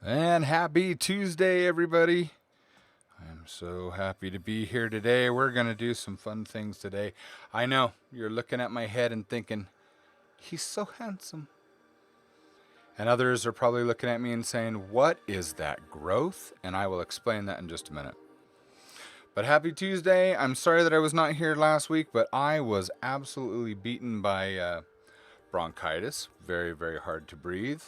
And happy Tuesday, everybody. I'm so happy to be here today. We're going to do some fun things today. I know you're looking at my head and thinking, he's so handsome. And others are probably looking at me and saying, what is that growth? And I will explain that in just a minute. But happy Tuesday. I'm sorry that I was not here last week, but I was absolutely beaten by bronchitis. Very, very hard to breathe.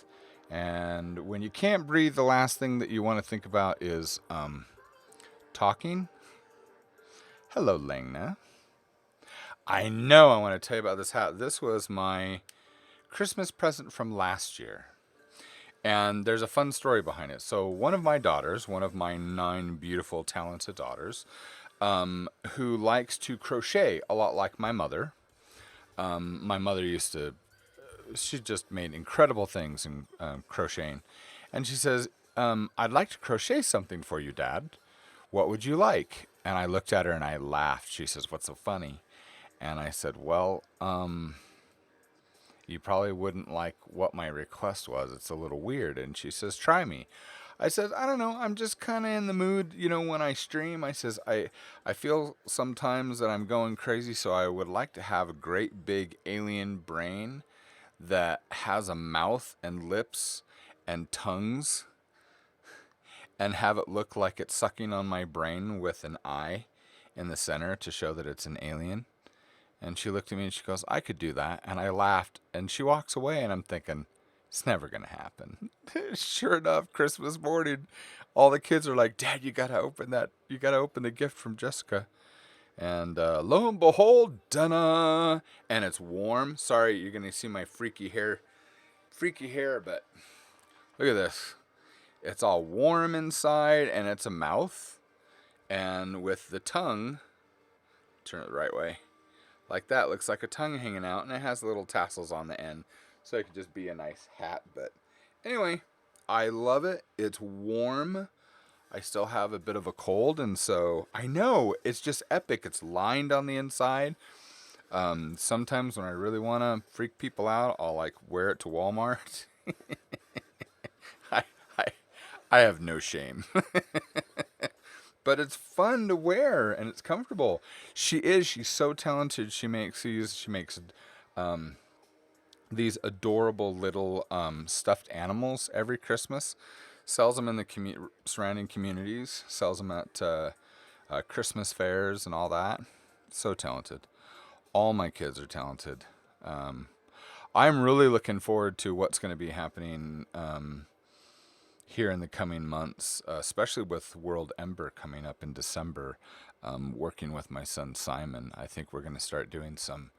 And when you can't breathe, the last thing that you want to think about is talking. Hello, Lengna. I know I want to tell you about this hat. This was my Christmas present from last year. And there's a fun story behind it. So one of my daughters, one of my 9 beautiful, talented daughters, who likes to crochet a lot like my mother. My mother used to, she just made incredible things in crocheting. And she says, I'd like to crochet something for you, Dad. What would you like? And I looked at her and I laughed. She says, what's so funny? And I said, well, you probably wouldn't like what my request was. It's a little weird. And she says, try me. I said, I don't know. I'm just kind of in the mood, when I stream. I says, I feel sometimes that I'm going crazy, so I would like to have a great big alien brain that has a mouth and lips and tongues and have it look like it's sucking on my brain with an eye in the center to show that it's an alien. And she looked at me and she goes, I could do that. And I laughed and she walks away and I'm thinking, it's never going to happen. Sure enough, Christmas morning, all the kids are like, Dad, you got to open that. You got to open the gift from Jessica. And lo and behold, dun and it's warm. Sorry, you're going to see my freaky hair, but look at this. It's all warm inside and it's a mouth. And with the tongue, turn it the right way. Like that, looks like a tongue hanging out, and it has little tassels on the end, so it could just be a nice hat. But anyway, I love it. It's warm. I still have a bit of a cold, and so I know it's just epic. It's lined on the inside. Sometimes when I really want to freak people out, I'll like wear it to Walmart. I, I, I have no shame. But it's fun to wear and it's comfortable. She's so talented. She makes these adorable little stuffed animals every Christmas. Sells them in the surrounding communities. Sells them at Christmas fairs and all that. So talented. All my kids are talented. I'm really looking forward to what's going to be happening here in the coming months, especially with World Ember coming up in December. Working with my son Simon, I think we're going to start doing some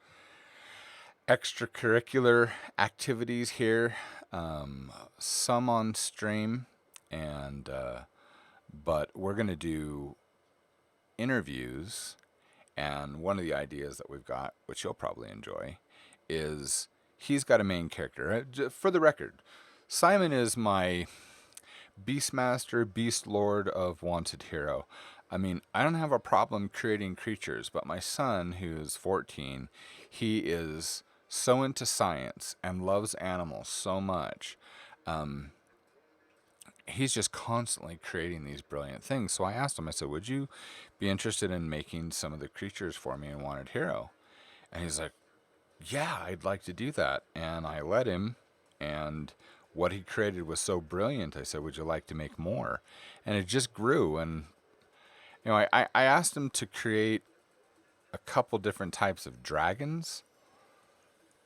extracurricular activities here, some on stream, and but we're going to do interviews. And one of the ideas that we've got, which you'll probably enjoy, is he's got a main character. For the record, Simon is my Beastmaster, Beast Lord of Wanted Hero. I mean, I don't have a problem creating creatures, but my son, who's 14, he is so into science and loves animals so much. He's just constantly creating these brilliant things. So I asked him, I said, would you be interested in making some of the creatures for me in Wanted Hero? And he's like, yeah, I'd like to do that. And I let him, and what he created was so brilliant. I said, would you like to make more? And it just grew. And I asked him to create a couple different types of dragons.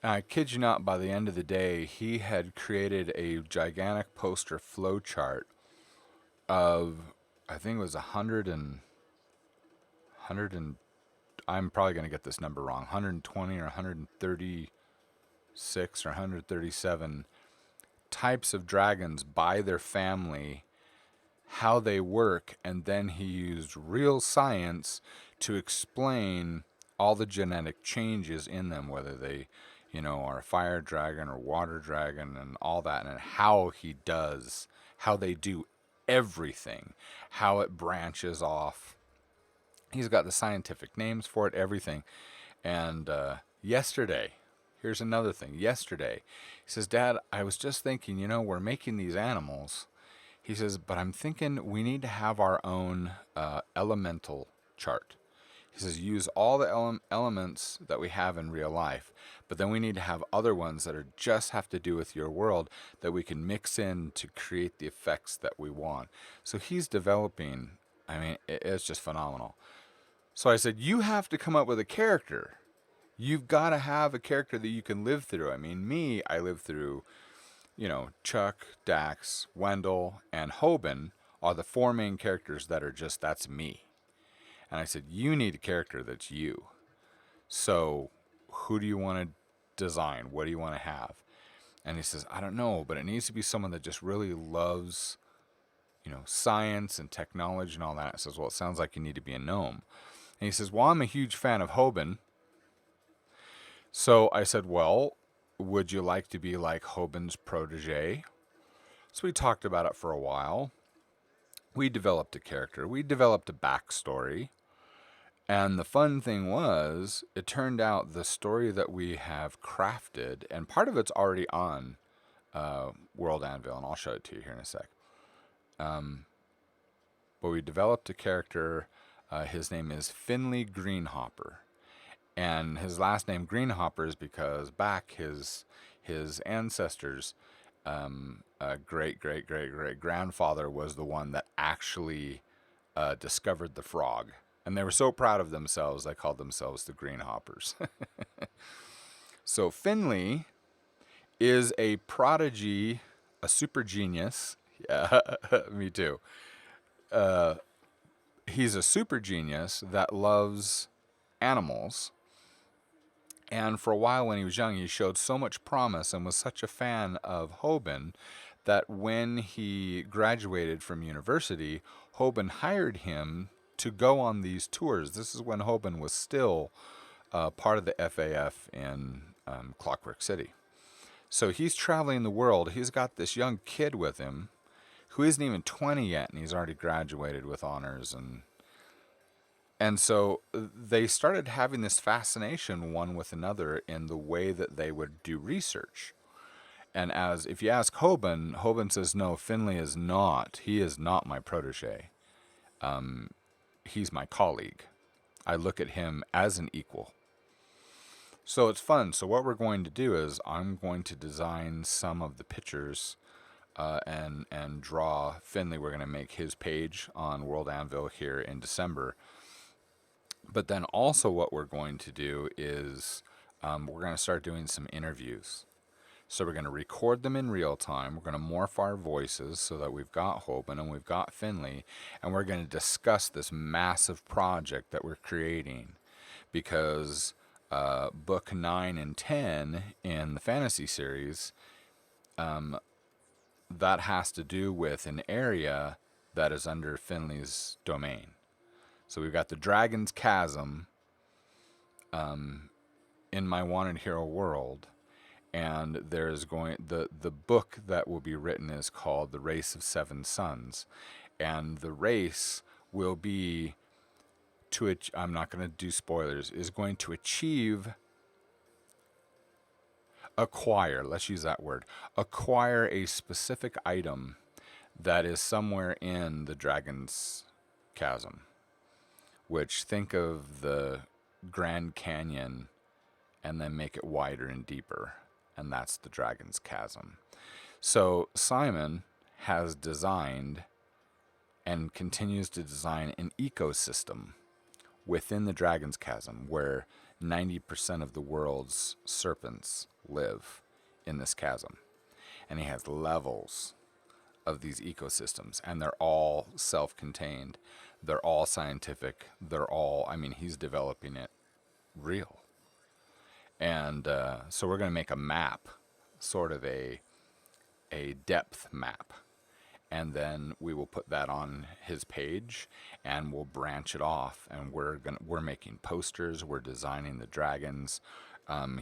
And I kid you not, by the end of the day, he had created a gigantic poster flowchart of, I think it was 100 and I'm probably going to get this number wrong, 120 or 136 or 137 types of dragons by their family, how they work, and then he used real science to explain all the genetic changes in them, whether they, are a fire dragon or water dragon and all that, and how they do everything, how it branches off. He's got the scientific names for it, everything. And yesterday, here's another thing. Yesterday, he says, Dad, I was just thinking, we're making these animals. He says, but I'm thinking we need to have our own elemental chart. He says, use all the elements that we have in real life, but then we need to have other ones that are just have to do with your world that we can mix in to create the effects that we want. So he's developing, I mean, it's just phenomenal. So I said, you have to come up with a character. You've got to have a character that you can live through. I mean, I live through, Chuck, Dax, Wendell, and Hoban are the four main characters that are just, that's me. And I said, you need a character that's you. So who do you want to design? What do you want to have? And he says, I don't know, but it needs to be someone that just really loves, science and technology and all that. I says, well, it sounds like you need to be a gnome. And he says, well, I'm a huge fan of Hoban. So I said, well, would you like to be like Hoban's protege? So we talked about it for a while. We developed a character. We developed a backstory. And the fun thing was, it turned out the story that we have crafted, and part of it's already on World Anvil, and I'll show it to you here in a sec. But we developed a character. His name is Finley Greenhopper. And his last name Greenhopper is because back his ancestors, great grandfather was the one that actually discovered the frog. And they were so proud of themselves, they called themselves the Greenhoppers. So Finley is a prodigy, a super genius. Yeah, me too. He's a super genius that loves animals. And for a while when he was young, he showed so much promise and was such a fan of Hoban that when he graduated from university, Hoban hired him to go on these tours. This is when Hoban was still part of the FAF in Clockwork City. So he's traveling the world. He's got this young kid with him who isn't even 20 yet, and he's already graduated with honors. And so they started having this fascination one with another in the way that they would do research. And if you ask Hoban says, no, Finley is not. He is not my protege. He's my colleague. I look at him as an equal. So it's fun. So what we're going to do is I'm going to design some of the pictures and draw Finley. We're going to make his page on World Anvil here in December. But then also what we're going to do is we're going to start doing some interviews. So we're going to record them in real time. We're going to morph our voices so that we've got Hoban and we've got Finley. And we're going to discuss this massive project that we're creating. Because book 9 and 10 in the fantasy series, that has to do with an area that is under Finley's domain. So we've got the Dragon's Chasm in my Wanted Hero world. And there's the book that will be written is called The Race of Seven Sons. And the race will be I'm not going to do spoilers, is going to acquire, let's use that word, acquire a specific item that is somewhere in the Dragon's Chasm. Which, think of the Grand Canyon and then make it wider and deeper. And that's the Dragon's Chasm. So Simon has designed and continues to design an ecosystem within the Dragon's Chasm where 90% of the world's serpents live in this chasm. And he has levels of these ecosystems, and they're all self-contained. They're all scientific. He's developing it real. And so we're going to make a map, sort of a depth map. And then we will put that on his page, and we'll branch it off. And we're making posters. We're designing the dragons.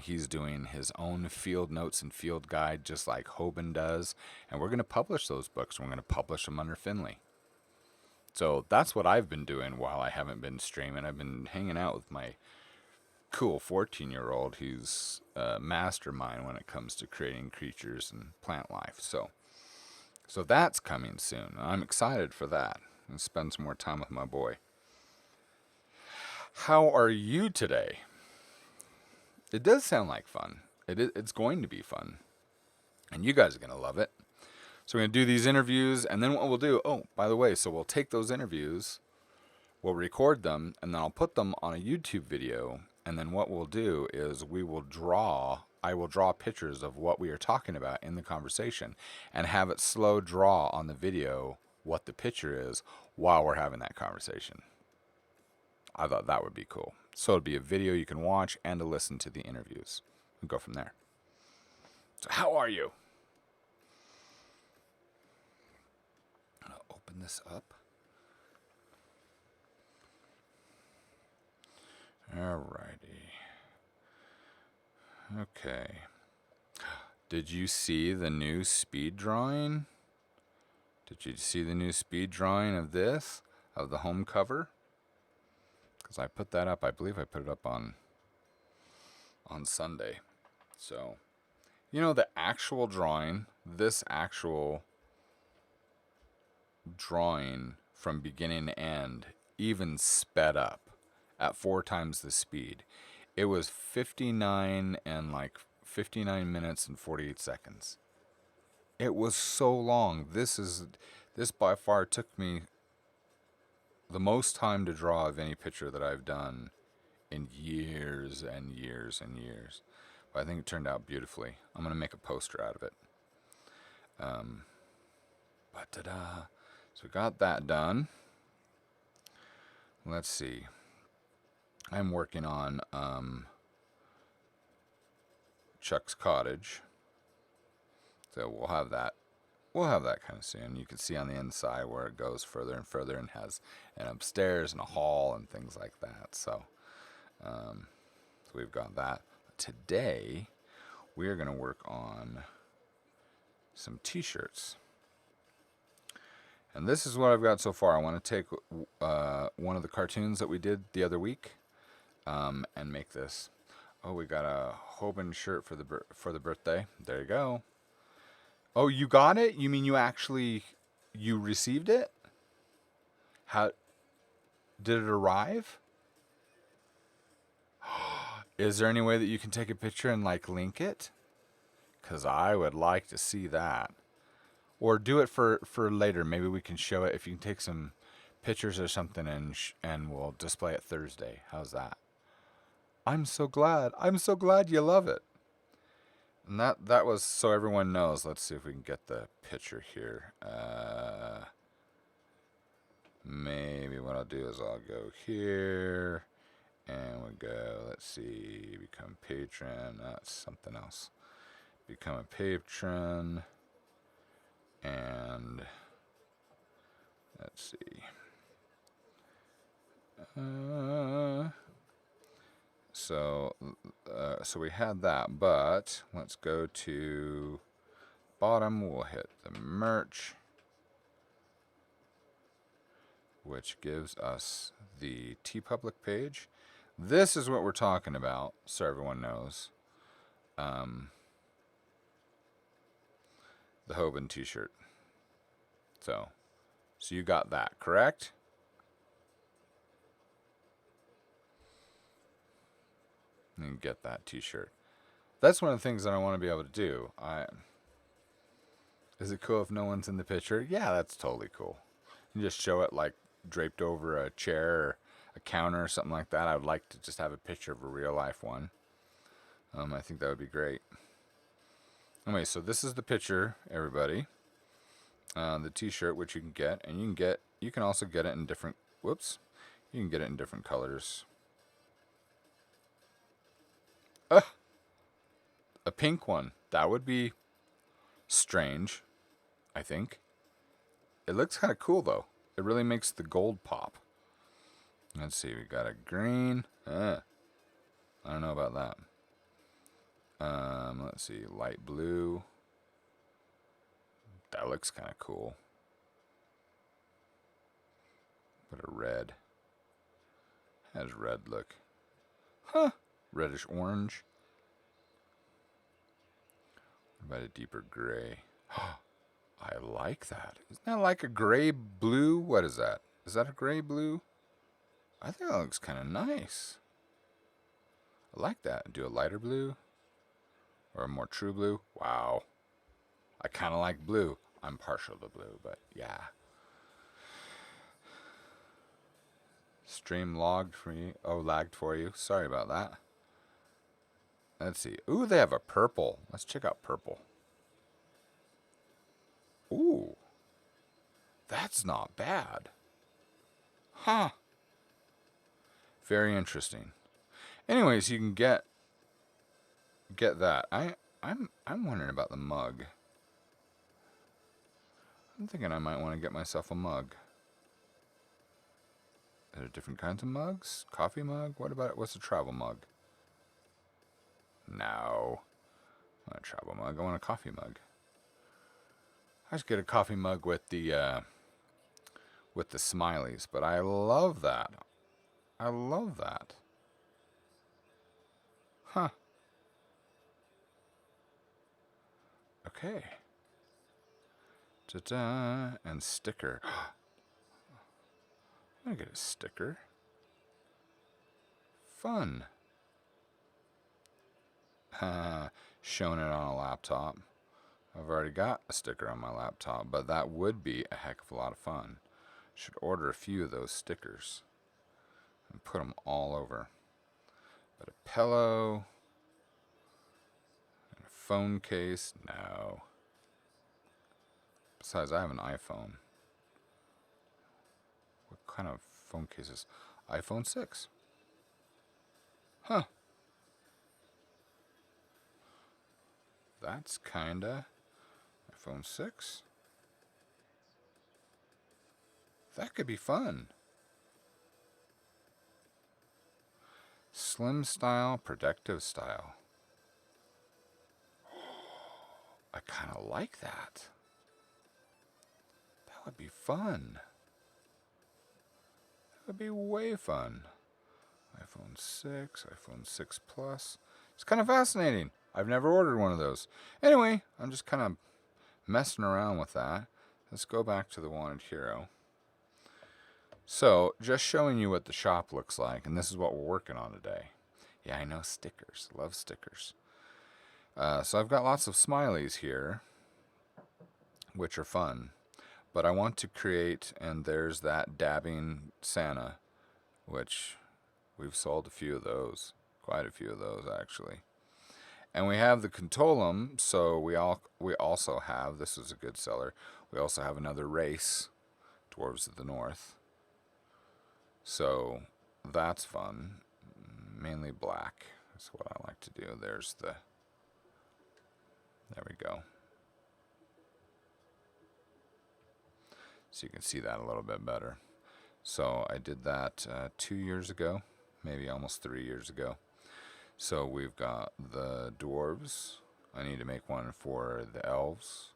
He's doing his own field notes and field guide, just like Hoban does. And we're going to publish those books. We're going to publish them under Finley. So that's what I've been doing while I haven't been streaming. I've been hanging out with my cool 14-year-old who's a mastermind when it comes to creating creatures and plant life. So So that's coming soon. I'm excited for that and spend some more time with my boy. How are you today? It does sound like fun. It's going to be fun. And you guys are going to love it. So we're going to do these interviews, and then what we'll do, oh, by the way, so we'll take those interviews, we'll record them, and then I'll put them on a YouTube video. And then what we'll do is I will draw pictures of what we are talking about in the conversation and have it slow draw on the video what the picture is while we're having that conversation. I thought that would be cool. So it'd be a video you can watch and to listen to the interviews and go from there. So how are you? I'll open this up. Alrighty. Okay. Did you see the new speed drawing? Did you see the new speed drawing of this? Of the home cover? Because I put that up. I believe I put it up on Sunday. So, the actual drawing, this actual drawing from beginning to end, even sped up at 4 times the speed. It was 59 minutes and 48 seconds. It was so long. This by far took me the most time to draw of any picture that I've done in years and years and years. But I think it turned out beautifully. I'm going to make a poster out of it. So we got that done. Let's see. I'm working on Chuck's Cottage. So we'll have that kind of soon. You can see on the inside where it goes further and further and has an upstairs and a hall and things like that. So we've got that. Today, we are going to work on some t-shirts. And this is what I've got so far. I want to take one of the cartoons that we did the other week and make this. Oh, we got a Hoban shirt for the birthday. There you go. Oh, you got it? You mean you received it? How did it arrive? Is there any way that you can take a picture and link it? Because I would like to see that. Or do it for later. Maybe we can show it if you can take some pictures or something and we'll display it Thursday. How's that? I'm so glad. I'm so glad you love it. And that was so everyone knows. Let's see if we can get the picture here. Maybe what I'll do is I'll go here and we'll go, let's see, become patron. That's something else. Become a patron. And let's see. So we had that, but let's go to bottom. We'll hit the merch, which gives us the TeePublic page. This is what we're talking about, so everyone knows. The Hoban t-shirt. So you got that, correct? And get that t-shirt. That's one of the things that I want to be able to do. Is it cool if no one's in the picture? Yeah, that's totally cool. You just show it draped over a chair or a counter or something like that. I would like to just have a picture of a real life one. I think that would be great. Anyway, so this is the picture, everybody. The t-shirt, which you can get, and you can also get it in different, you can get it in different colors. A pink one. That would be strange, I think. It looks kind of cool, though. It really makes the gold pop. Let's see, we got a green. I don't know about that. Let's see, light blue. That looks kind of cool. But a red. Has red look. Huh. Reddish orange. What about a deeper gray? I like that. Isn't that like a gray blue? What is that? Is that a gray blue? I think that looks kind of nice. I like that. Do a lighter blue or a more true blue. Wow. I kind of like blue. I'm partial to blue, but yeah. Stream logged for you. Oh, lagged for you. Sorry about that. Let's see. Ooh, they have a purple. Let's check out purple. Ooh. That's not bad. Huh. Very interesting. Anyways, you can get that. I'm wondering about the mug. I'm thinking I might want to get myself a mug. Are there different kinds of mugs? Coffee mug? What about it? What's a travel mug? No. I want a travel mug. I want a coffee mug. I just get a coffee mug with the smileys, but I love that. I love that. Huh. Okay. Ta-da. And sticker. I'm gonna get a sticker. Fun. Showing it on a laptop. I've already got a sticker on my laptop, but that would be a heck of a lot of fun. Should order a few of those stickers and put them all over. But a pillow and a phone case, no. Besides, I have an iPhone. What kind of phone cases? iPhone 6. Huh. That's kinda iPhone 6. That could be fun. Slim style, protective style. I kind of like that. That would be fun. That would be way fun. iPhone 6, iPhone 6 Plus. It's kind of fascinating. I've never ordered one of those. Anyway, I'm just kind of messing around with that. Let's go back to the Wanted Hero. So, just showing you what the shop looks like, and this is what we're working on today. Yeah, I know, stickers. Love stickers. So I've got lots of smileys here, which are fun. But I want to create, and there's that dabbing Santa, which we've sold a few of those. Quite a few of those, actually. And we have the Contolum, so we also have, this is a good seller, we also have another race, Dwarves of the North. So that's fun. Mainly black. That's what I like to do. There we go. So you can see that a little bit better. So I did that 2 years ago, maybe almost 3 years ago. So we've got the dwarves. I need to make one for the elves.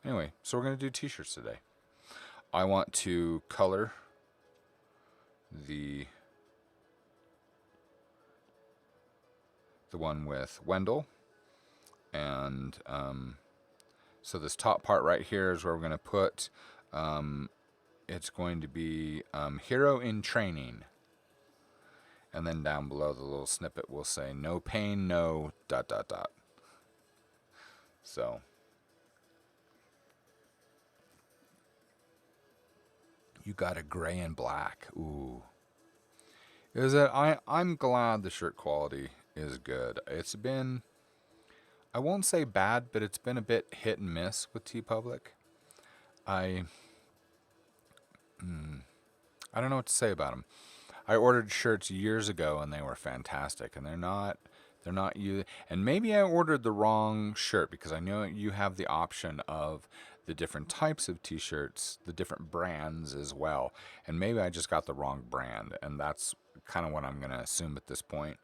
Anyway, so we're going to do t-shirts today. I want to color the one with Wendell. And so this top part right here is where we're going to put, it's going to be Hero in Training. And then down below the little snippet will say, no pain, no ... So you got a gray and black. Ooh. Is it? I'm glad the shirt quality is good. It's been, I won't say bad, but it's been a bit hit and miss with TeePublic. I don't know what to say about them. I ordered shirts years ago and they were fantastic, and they're not you. And maybe I ordered the wrong shirt, because I know you have the option of the different types of t-shirts, the different brands as well. And maybe I just got the wrong brand, and that's kind of what I'm going to assume at this point.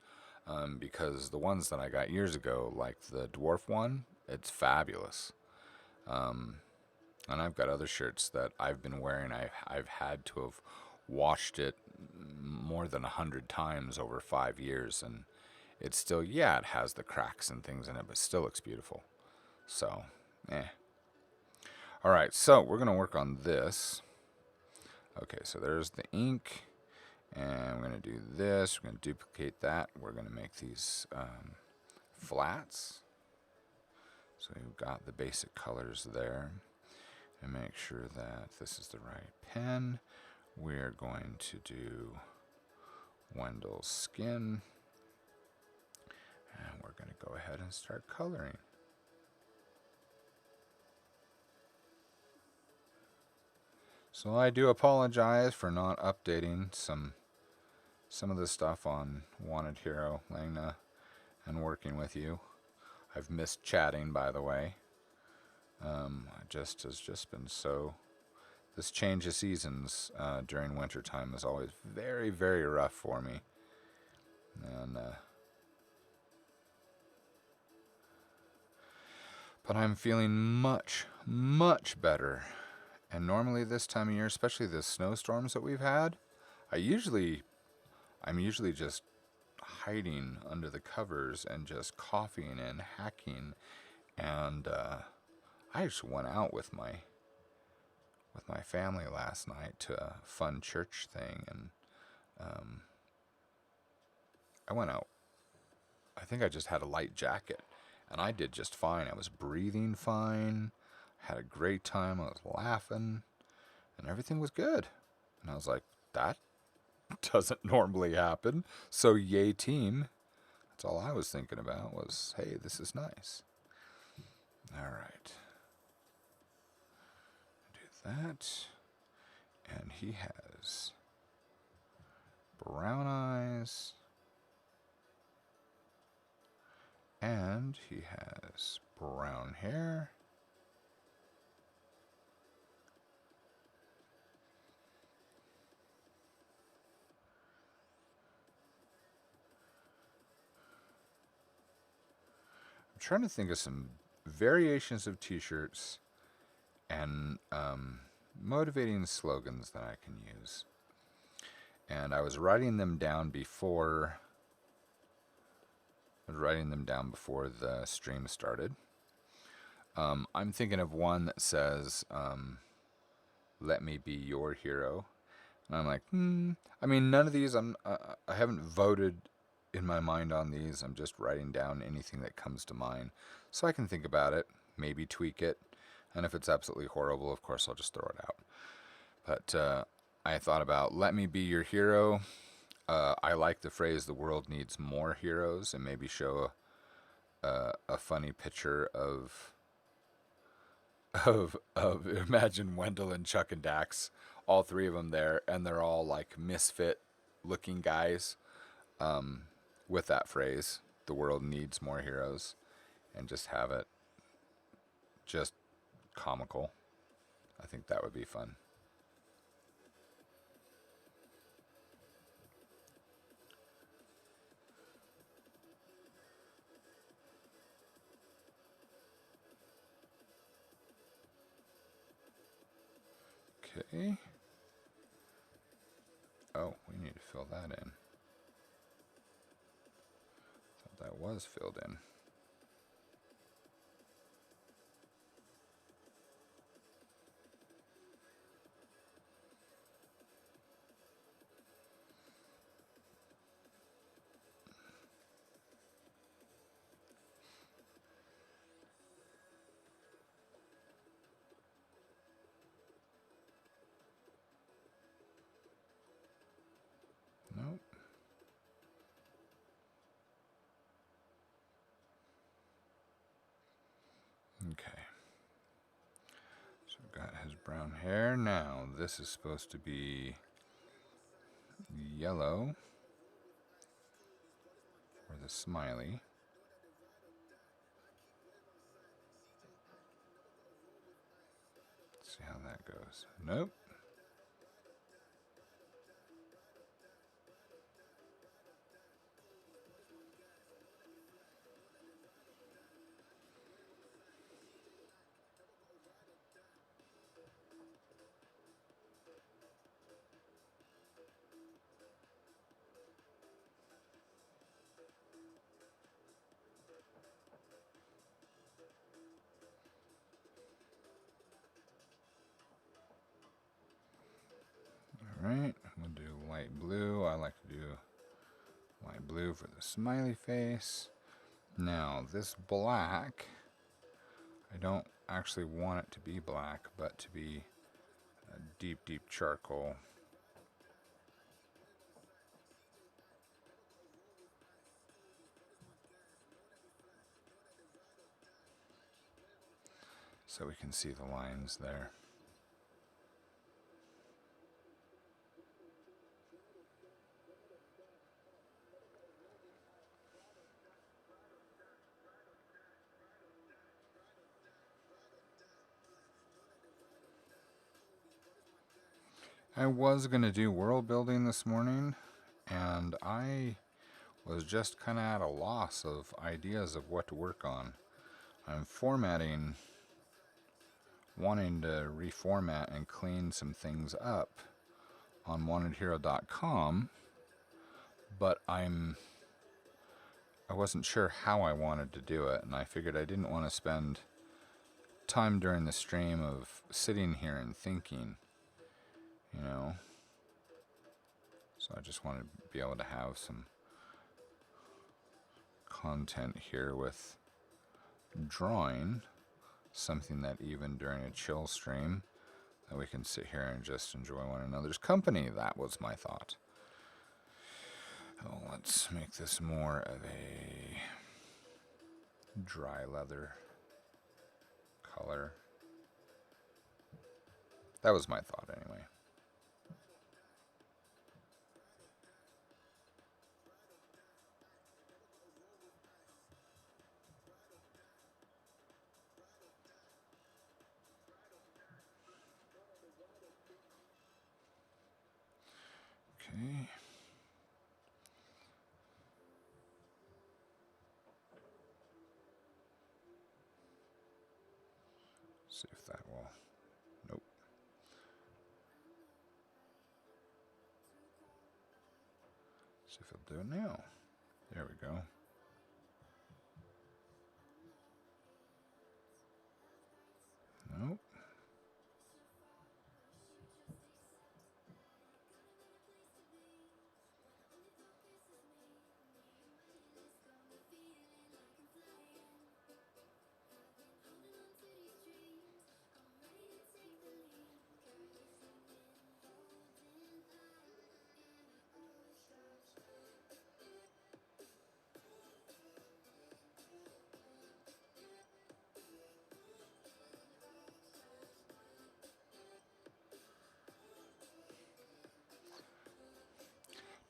Because the ones that I got years ago, like the dwarf one, it's fabulous. And I've got other shirts that I've been wearing. I've had to have washed it more than 100 times over 5 years, and it's still, yeah, it has the cracks and things in it, but still looks beautiful. So, eh. All right, so we're going to work on this. Okay, so there's the ink. And we're going to do this. We're going to duplicate that. We're going to make these flats. So we've got the basic colors there. And make sure that this is the right pen. We're going to do Wendell's skin. And we're going to go ahead and start coloring. So I do apologize for not updating some of the stuff on Wanted Hero, Langna, and working with you. I've missed chatting, by the way. Has just been so. This change of seasons during wintertime is always very, very rough for me. And but I'm feeling much, much better. And normally this time of year, especially the snowstorms that we've had, I'm usually just hiding under the covers and just coughing and hacking. And I just went out with my family last night to a fun church thing, and I went out. I think I just had a light jacket, and I did just fine. I was breathing fine, had a great time. I was laughing, and everything was good. And I was like, that doesn't normally happen. So yay team. That's all I was thinking about was, hey, this is nice. All right. Do that. And he has brown eyes. And he has brown hair. I'm trying to think of some variations of t-shirts and motivating slogans that I can use. And I was writing them down before the stream started. I'm thinking of one that says, let me be your hero. And I'm like, I mean, none of these, I haven't voted in my mind on these. I'm just writing down anything that comes to mind. So I can think about it, maybe tweak it. And if it's absolutely horrible, of course, I'll just throw it out. But I thought about, let me be your hero. I like the phrase, the world needs more heroes, and maybe show a funny picture of imagine Wendell and Chuck and Dax, all three of them there, and they're all like misfit looking guys, with that phrase, the world needs more heroes, and just have it just comical. I think that would be fun. Okay. Oh, we need to fill that in. Thought that was filled in. Nope. Okay. So we've got his brown hair. Now, this is supposed to be yellow for the smiley. Let's see how that goes. Nope. blue for the smiley face. Now, this black, I don't actually want it to be black, but to be a deep, deep charcoal. So we can see the lines there. I was going to do world building this morning, and I was just kind of at a loss of ideas of what to work on. I'm formatting, wanting to reformat and clean some things up on WantedHero.com, but I wasn't sure how I wanted to do it, and I figured I didn't want to spend time during the stream of sitting here and thinking, you know. So I just wanted to be able to have some content here with drawing, something that even during a chill stream that we can sit here and just enjoy one another's company. That was my thought. Oh, let's make this more of a dry leather color. That was my thought anyway. Okay. See if that will. Nope. See if it'll do it now. There we go. Nope.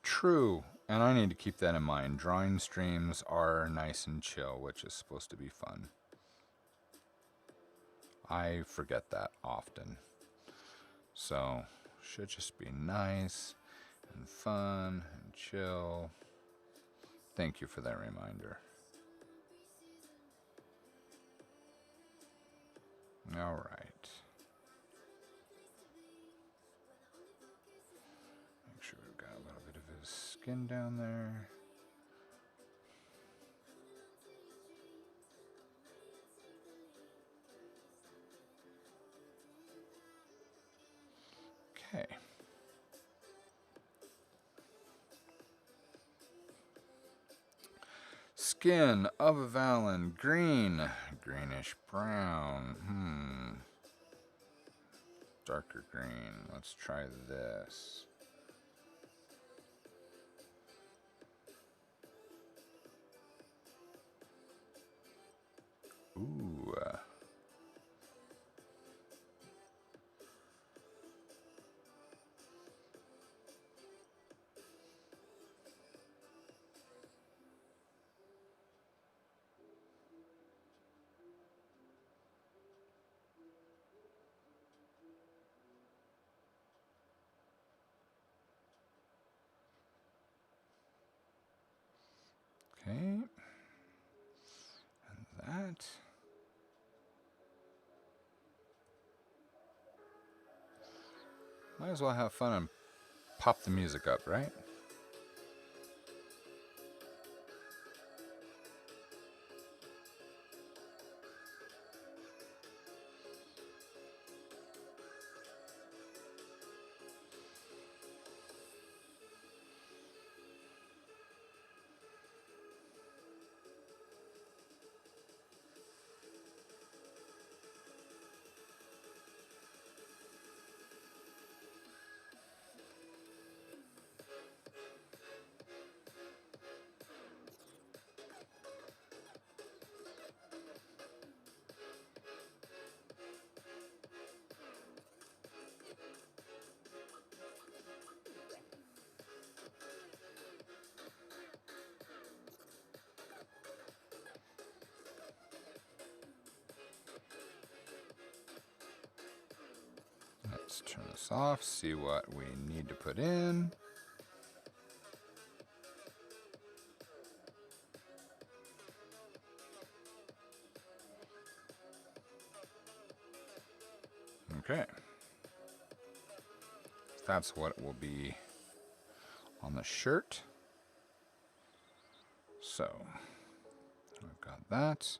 True, and I need to keep that in mind. Drawing streams are nice and chill, which is supposed to be fun. I forget that often. So, should just be nice and fun and chill. Thank you for that reminder. All right. Make sure we've got a little bit of his skin down there. Okay. Skin of a Valen, green, greenish brown. Darker green. Let's try this. Ooh. Okay. And that. Might as well have fun and pop the music up, right? Let's turn this off, see what we need to put in. Okay. That's what will be on the shirt. So, I've got that.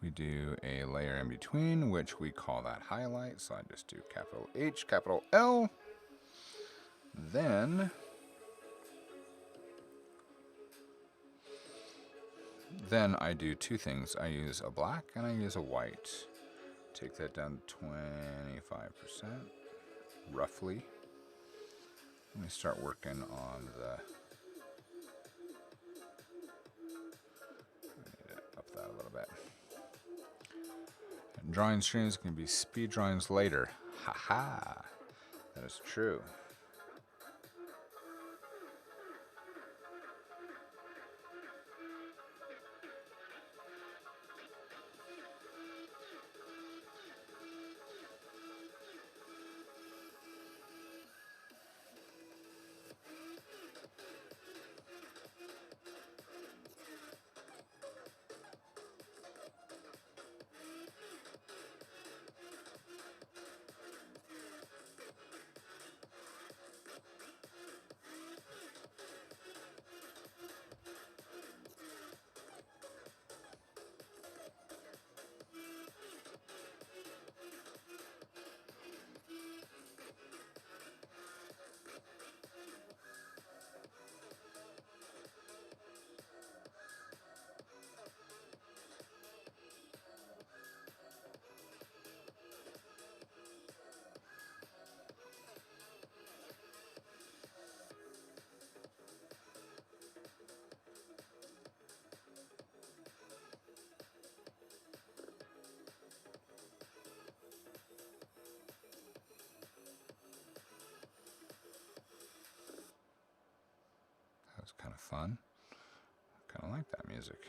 We do a layer in between, which we call that highlight. So I just do capital H, capital L. Then I do two things. I use a black and I use a white. Take that down to 25%, roughly. Let me start working on the... I need to up that a little bit. And drawing streams can be speed drawings later. Haha, that is true. That was kind of fun. Kind of like that music.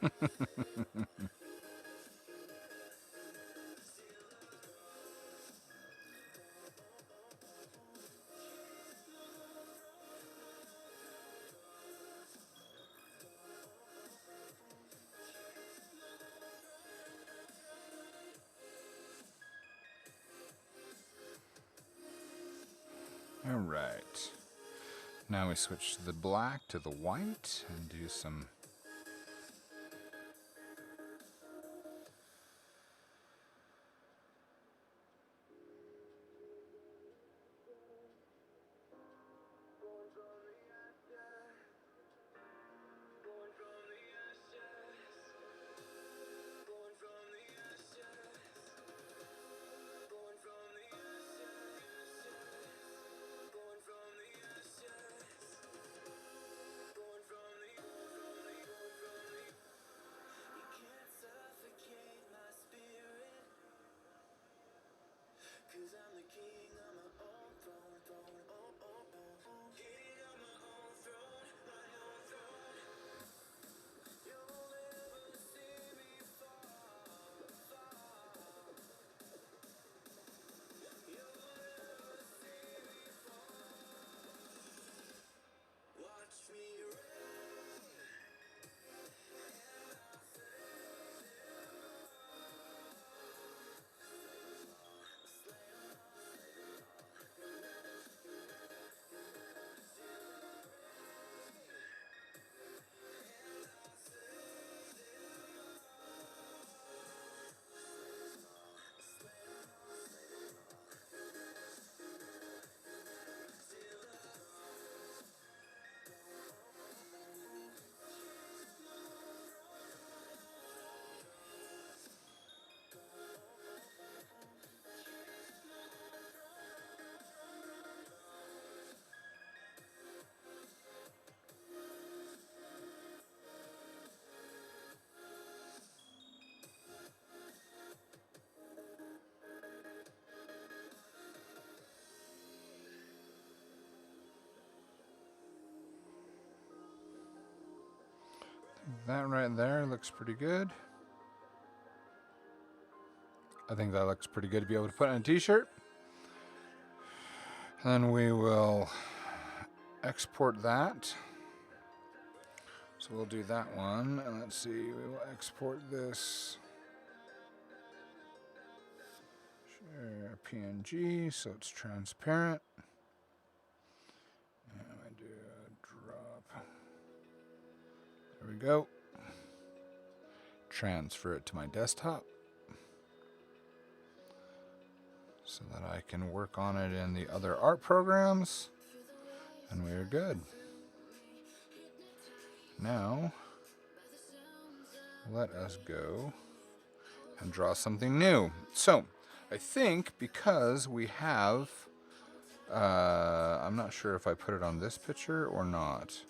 All right. Now we switch the black to the white and do some. That right there looks pretty good. I think that looks pretty good to be able to put on a t-shirt. Then we will export that. So we'll do that one, and let's see, we will export this. Share PNG, so it's transparent. And I do a drop. There we go. Transfer it to my desktop so that I can work on it in the other art programs, and we are good. Now, let us go and draw something new. So, I think because we have, I'm not sure if I put it on this picture or not.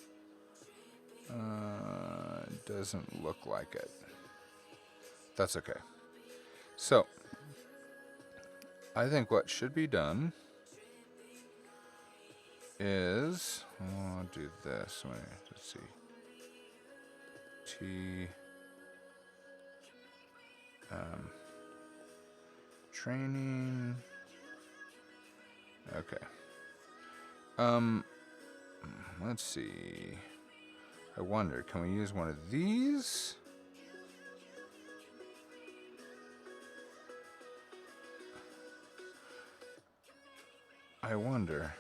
It doesn't look like it. That's okay. So, I think what should be done is, I'll do this. Wait, let's see. Training. Okay. Let's see. I wonder, can we use one of these? I wonder.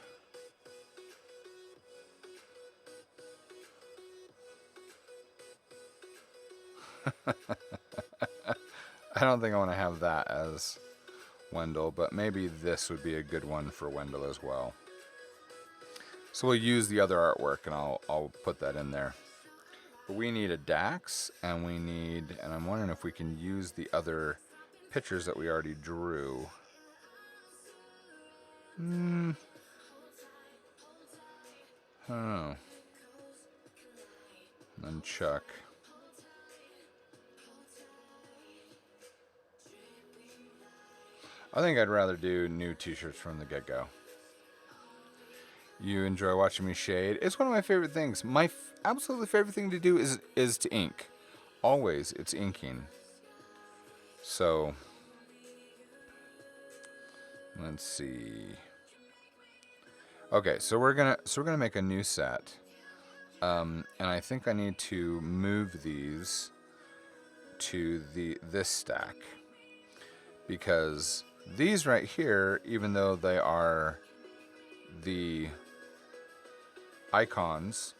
I don't think I want to have that as Wendell, but maybe this would be a good one for Wendell as well. So we'll use the other artwork and I'll put that in there. But we need a Dax, and I'm wondering if we can use the other pictures that we already drew. I don't know. And then Chuck. I think I'd rather do new t-shirts from the get-go. You enjoy watching me shade. It's one of my favorite things. My absolutely favorite thing to do is to ink. always it's inking. So let's see. Okay, so we're gonna make a new set, and I think I need to move these to this stack, because these right here, even though they are the icons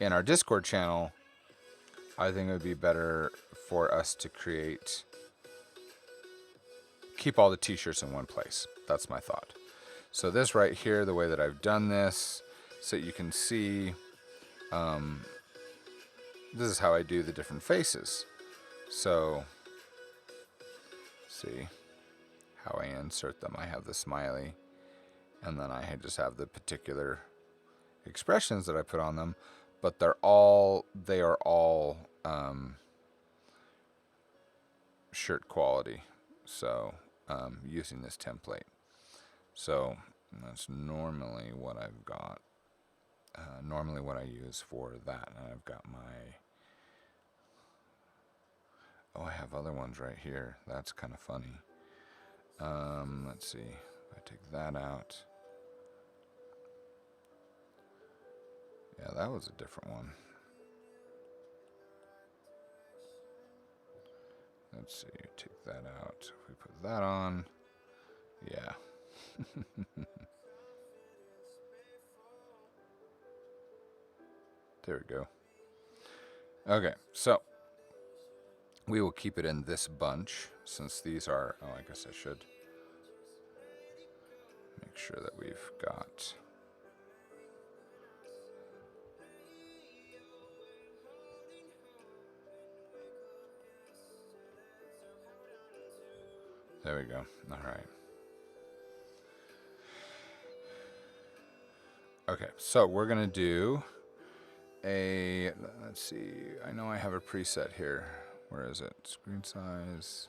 in our Discord channel, I think it would be better for us to keep all the t-shirts in one place. That's my thought. So this right here, the way that I've done this, so you can see, this is how I do the different faces. So, see how I insert them. I have the smiley, and then I just have the particular expressions that I put on them, but they are all shirt quality. So, using this template. So that's normally what I've got. Normally what I use for that. And I've got my... Oh, I have other ones right here. That's kind of funny. Let's see. If I take that out. Yeah, that was a different one. Let's see. Take that out. If we put that on. Yeah. There we go. Okay, so we will keep it in this bunch, since these are... Oh, I guess I should make sure that we've got... There we go. All right. Okay, so we're going to do a... Let's see. I know I have a preset here. Where is it? Screen size.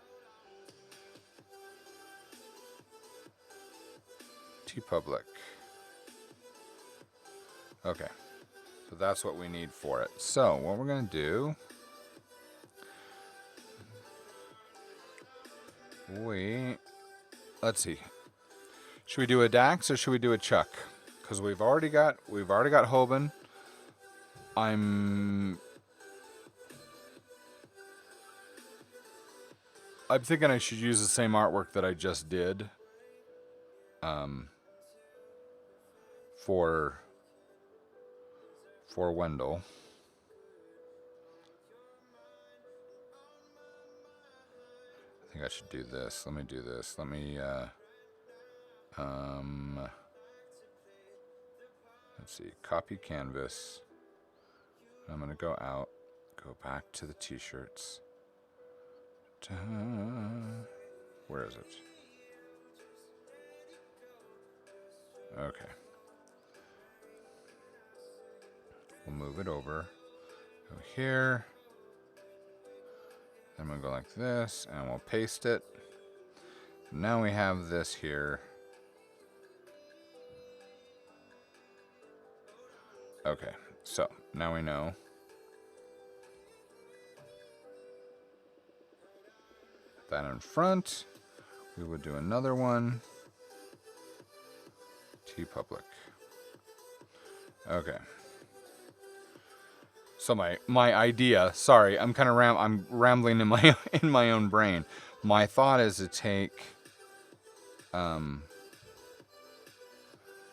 TeePublic. Okay. So that's what we need for it. So what we're going to do... Let's see. Should we do a Dax or should we do a Chuck? Because we've already got Hoban. I'm thinking I should use the same artwork that I just did. For Wendell. I think I should do this. Let me do this. Let me, let's see, copy canvas. I'm going to go out, go back to the t-shirts. Where is it? Okay. We'll move it over. Go here. Then we'll go like this, and we'll paste it. Now we have this here. Okay, so now we know. That in front. We would do another one. TeePublic. Okay. So my idea, sorry, I'm kind of I'm rambling in my own brain. My thought is to take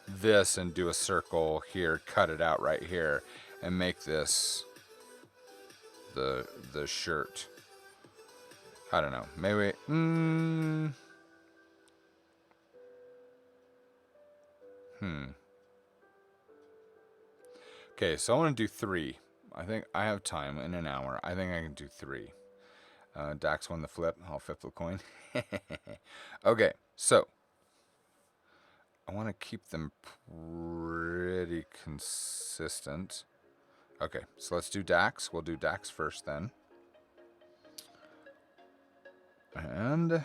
this and do a circle here, cut it out right here, and make this the shirt. I don't know. Maybe Okay, so I want to do 3. I think I have time in an hour. I think I can do 3. Dax won the flip. I'll flip the coin. Okay, so I want to keep them pretty consistent. Okay, so let's do Dax. We'll do Dax first then. And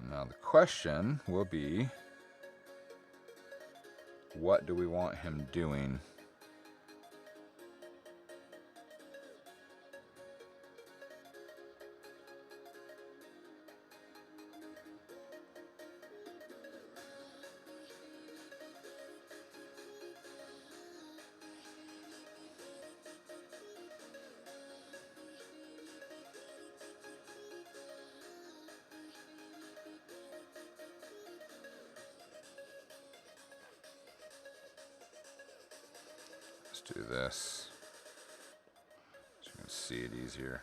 now the question will be, what do we want him doing? Let's do this so you can see it easier.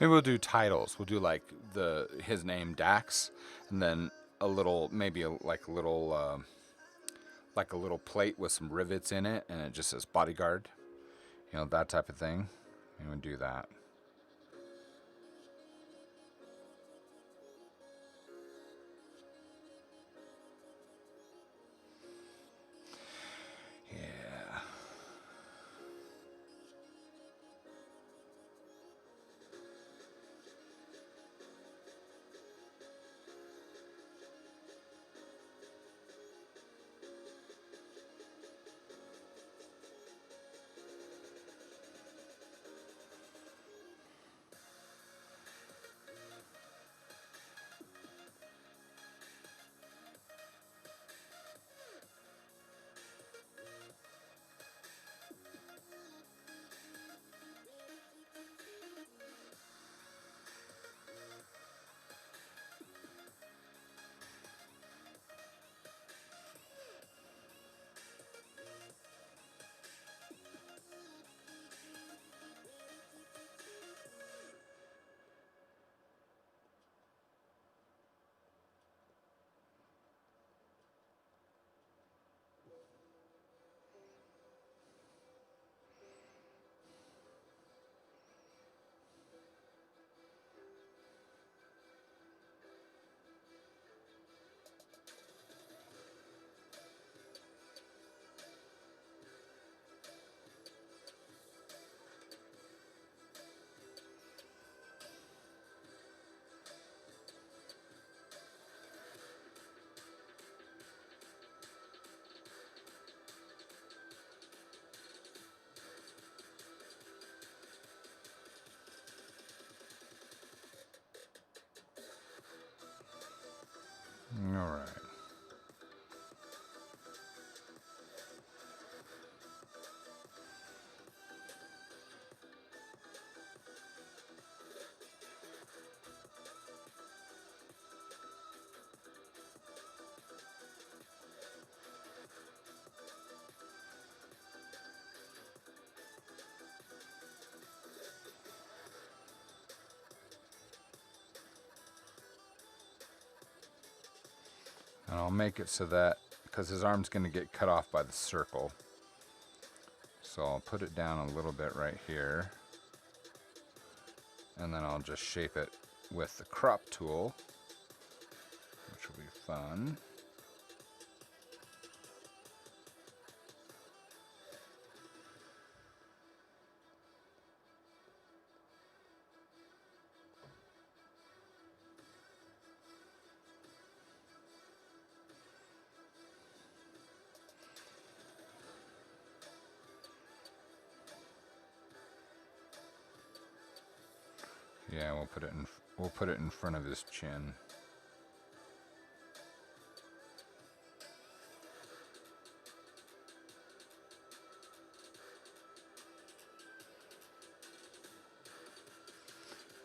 Maybe we'll do titles. We'll do like his name Dax, and then a little, maybe like a little plate with some rivets in it, and it just says bodyguard. You know, that type of thing. And we'll do that. Yeah. All right. And I'll make it so that, because his arm's going to get cut off by the circle. So I'll put it down a little bit right here. And then I'll just shape it with the crop tool, which will be fun. Yeah, we'll put it in front of his chin.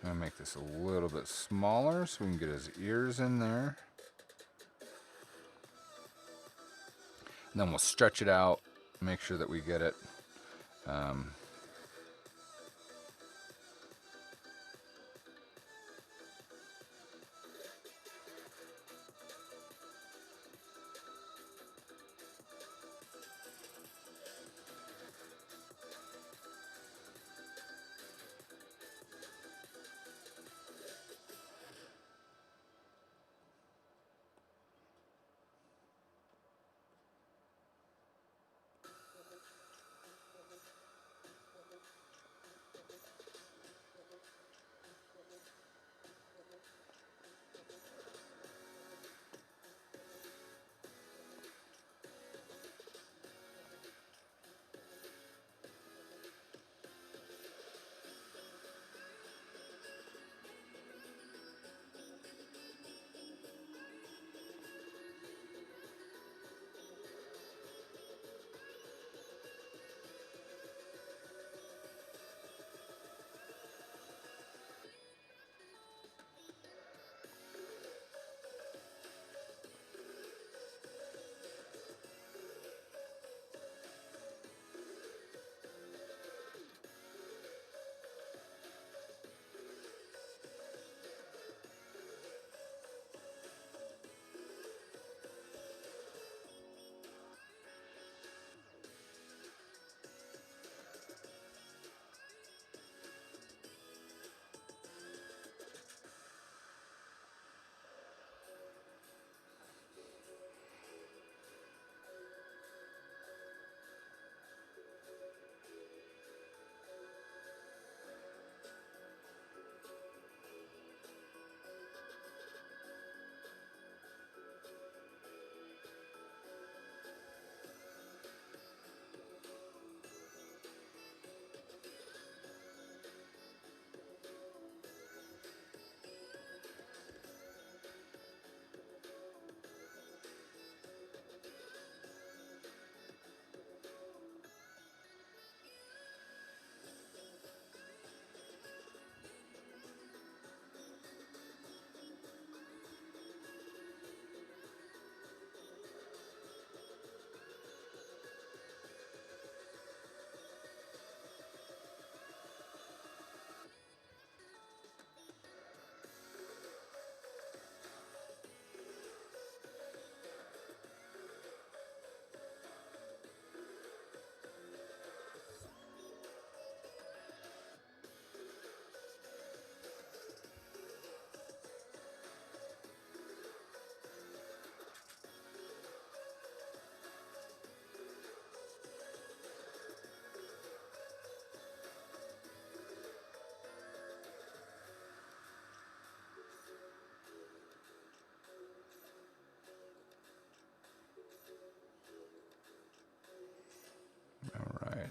I'm gonna make this a little bit smaller so we can get his ears in there. And then we'll stretch it out, make sure that we get it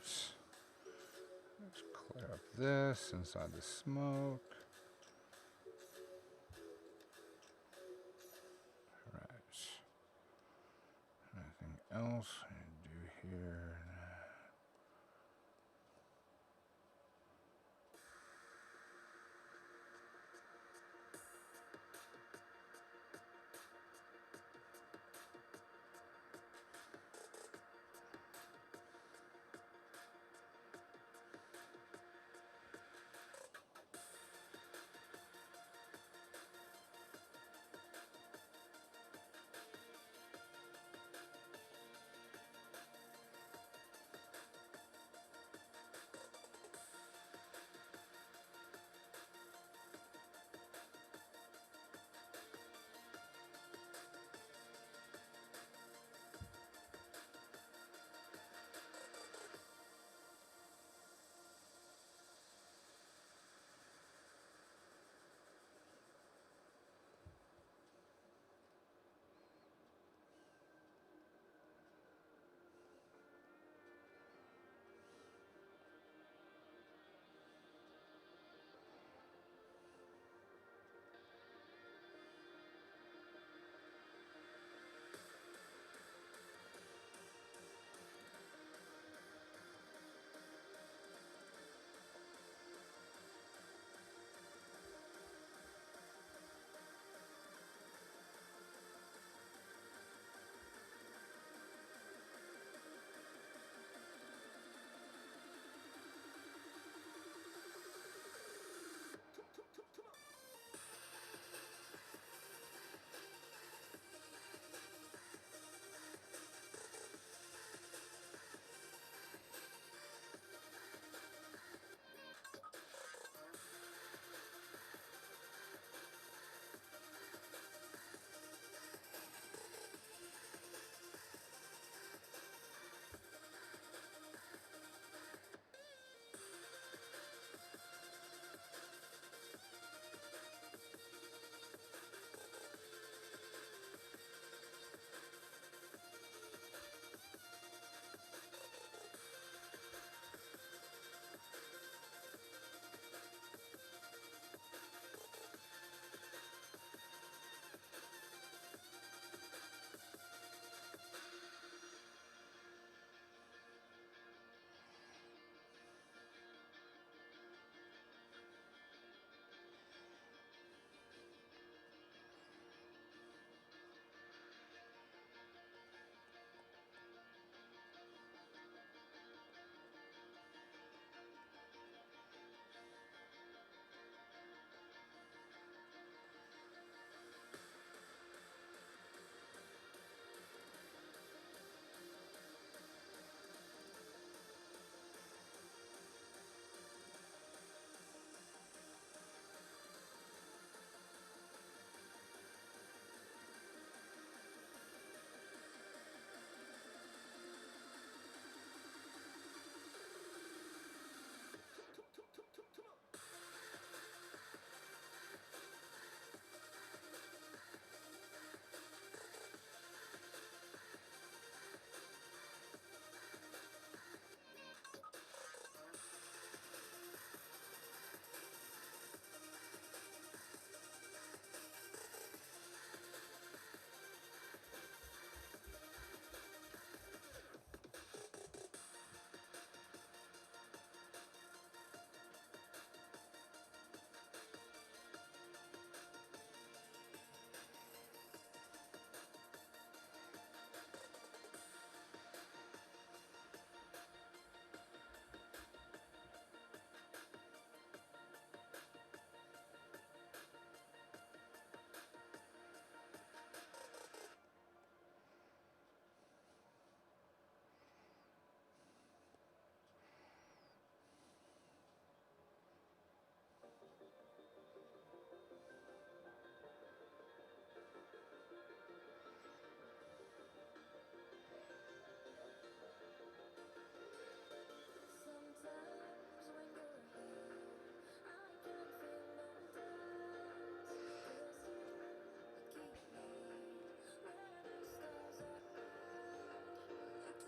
Let's clear up this inside the smoke. Alright. Anything else I do here?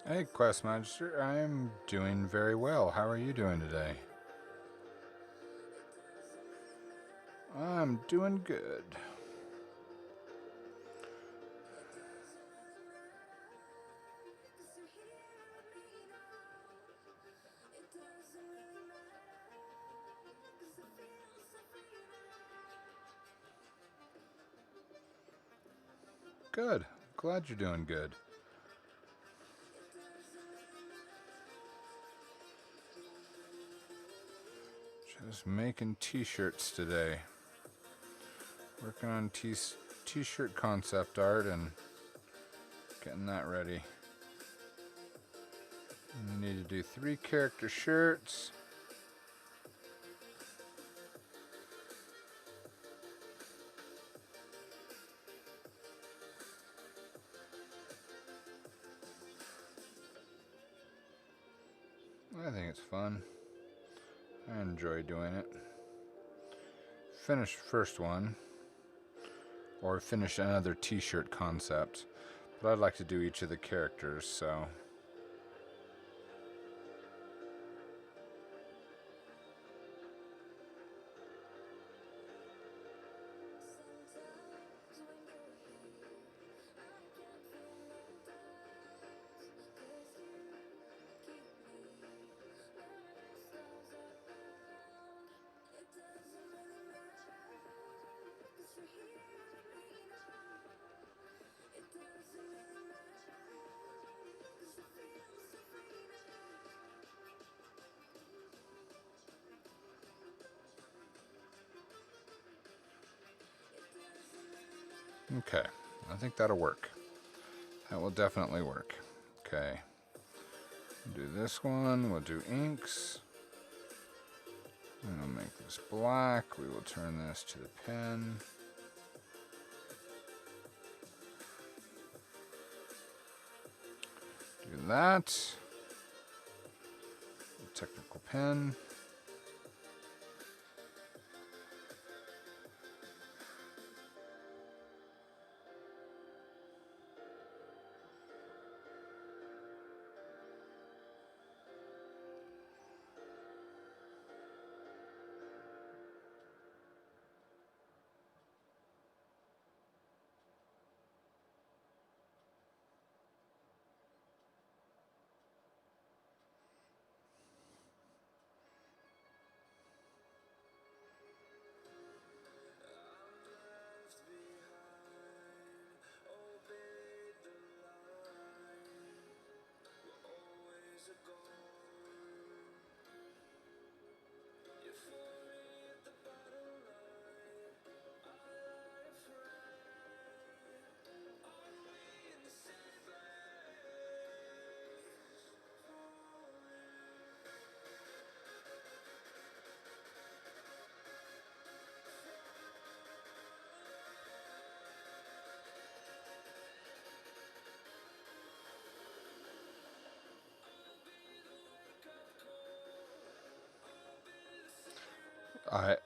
Hey, Quest Magister, I'm doing very well. How are you doing today? I'm doing good. Good. Glad you're doing good. Just making t-shirts today. Working on t-shirt concept art and getting that ready. We need to do 3 character shirts. I think it's fun. I enjoy doing it. Finish first one, or finish another t-shirt concept. But I'd like to do each of the characters, so... Okay, I think that'll work. That will definitely work. Okay. Do this one. We'll do inks. And I'll make this black. We will turn this to the pen. Do that. Technical pen.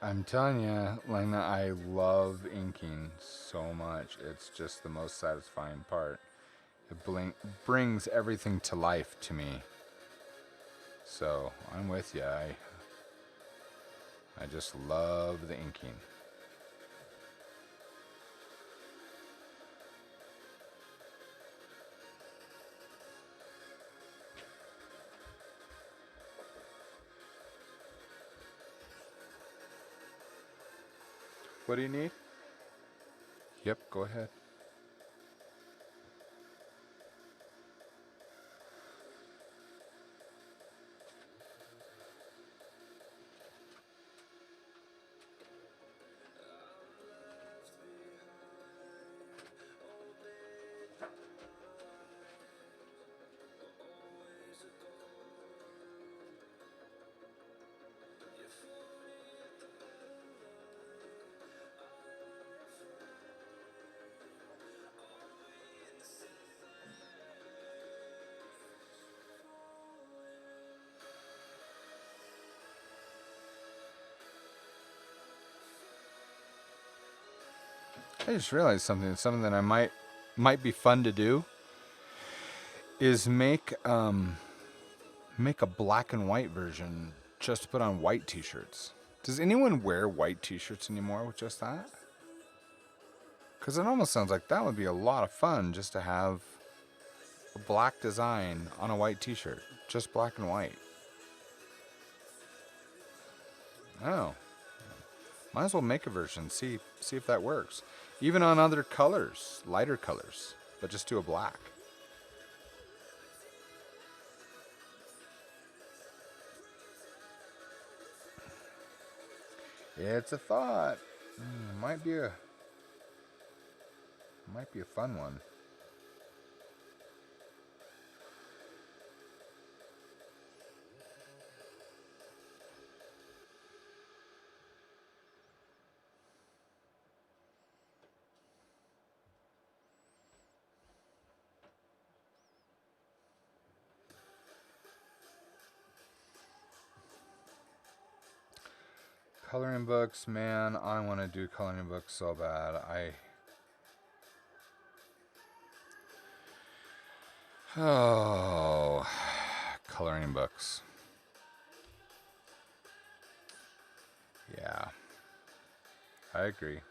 I'm telling you, Lena, I love inking so much. It's just the most satisfying part. It brings everything to life to me. So I'm with you. I just love the inking. What do you need? Yep, go ahead. I just realized something that I might be fun to do is make a black and white version just to put on white t-shirts. Does anyone wear white t-shirts anymore with just that? Because it almost sounds like that would be a lot of fun just to have a black design on a white t-shirt. Just black and white. Oh. Might as well make a version, see if that works. Even on other colors, lighter colors, but just do a black. It's a thought. Might be a fun one. Coloring books, man, I want to do coloring books so bad. Oh, coloring books. Yeah, I agree.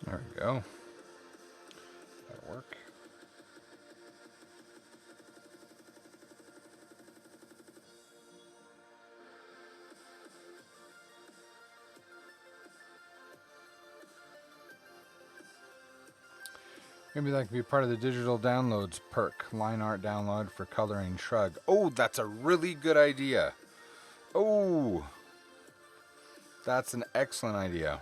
There we go. That'll work. Maybe that could be part of the digital downloads perk. Line art download for coloring shrug. Oh, that's a really good idea. Oh, that's an excellent idea.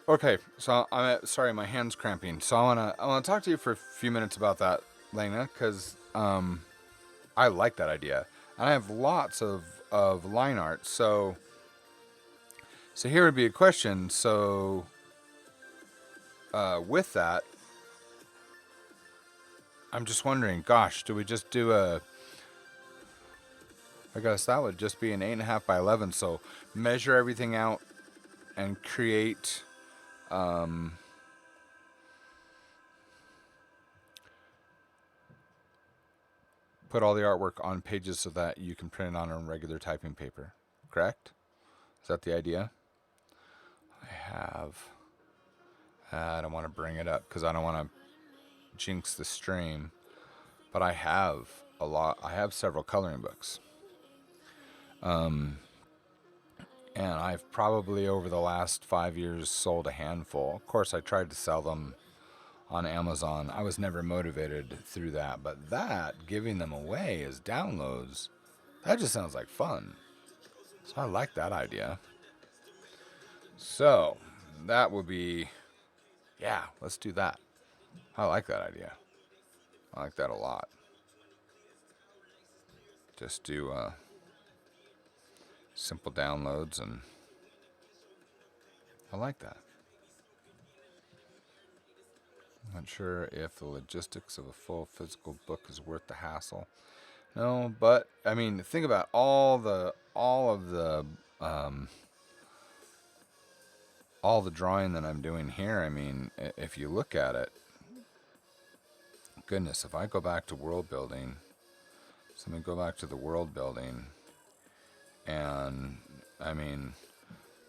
Okay, so I'm sorry, my hand's cramping. So I wanna talk to you for a few minutes about that, Lena, because I like that idea, and I have lots of line art. So here would be a question. So with that, I'm just wondering, gosh, do we just do a? I guess that would just be an 8.5 by 11. So measure everything out and create. Put all the artwork on pages so that you can print it on a regular typing paper. Correct? Is that the idea? I have. I don't want to bring it up because I don't want to jinx the stream. But I have a lot. I have several coloring books. And I've probably over the last 5 years sold a handful. Of course, I tried to sell them on Amazon. I was never motivated through that. But that, giving them away as downloads, that just sounds like fun. So I like that idea. So that would be, yeah, let's do that. I like that idea. I like that a lot. Just do simple downloads, and I like that. I'm not sure if the logistics of a full physical book is worth the hassle. No, but I mean, think about all of the drawing that I'm doing here. I mean, if you look at it, goodness, if I go back to world building, so let me go back to the world building, and I mean,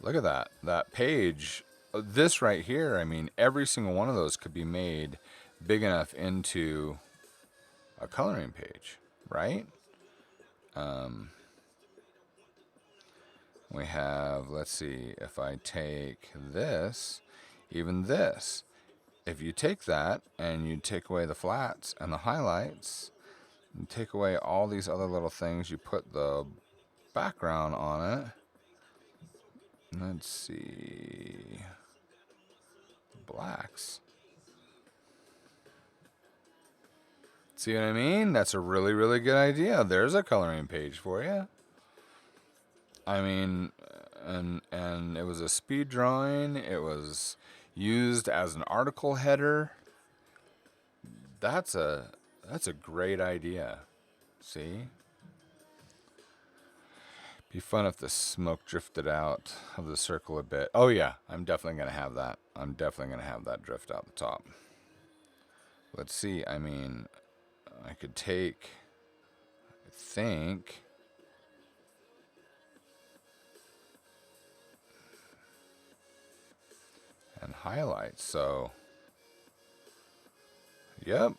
look at that page. This right here, I mean, every single one of those could be made big enough into a coloring page, right? We have, let's see, if I take this, even this, if you take that and you take away the flats and the highlights, and take away all these other little things, you put the background on it. Let's see, blacks. See what I mean? That's a really, really good idea. There's a coloring page for you. I mean, and it was a speed drawing. It was used as an article header. That's a great idea. See? Be fun if the smoke drifted out of the circle a bit. Oh yeah, I'm definitely gonna have that. I'm definitely gonna have that drift out the top. Let's see. I mean, I could take, I think, and highlight. So, yep,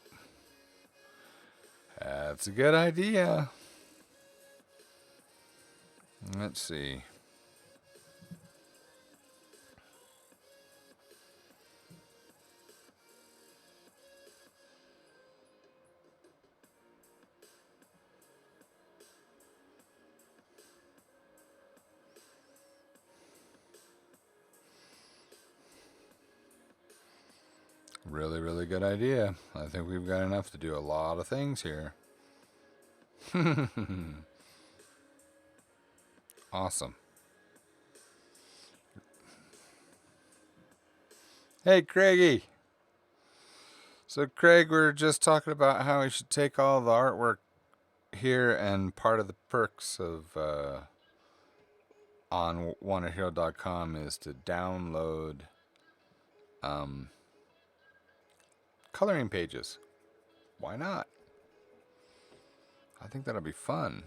that's a good idea. Let's see. Really, really good idea. I think we've got enough to do a lot of things here. Awesome. Hey, Craigie. So, Craig, we're just talking about how we should take all the artwork here, and part of the perks of on WantedHero.com is to download coloring pages. Why not? I think that'll be fun.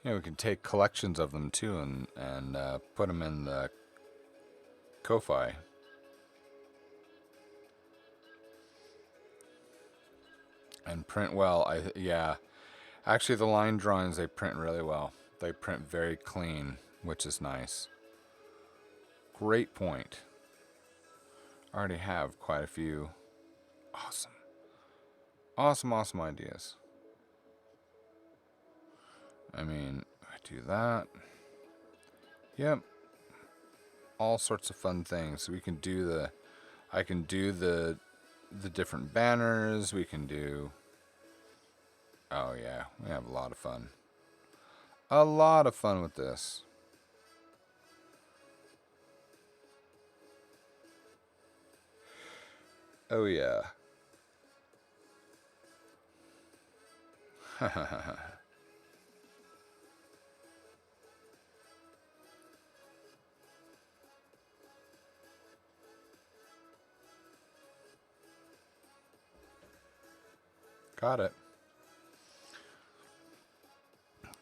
You know, we can take collections of them too and put them in the Ko-Fi. And print well. Yeah. Actually, the line drawings, they print really well. They print very clean, which is nice. Great point. Already have quite a few awesome, awesome ideas. I mean, I do that. Yep. All sorts of fun things. We can do I can do the different banners. We can do, oh yeah, we have a lot of fun. A lot of fun with this. Oh yeah. Got it.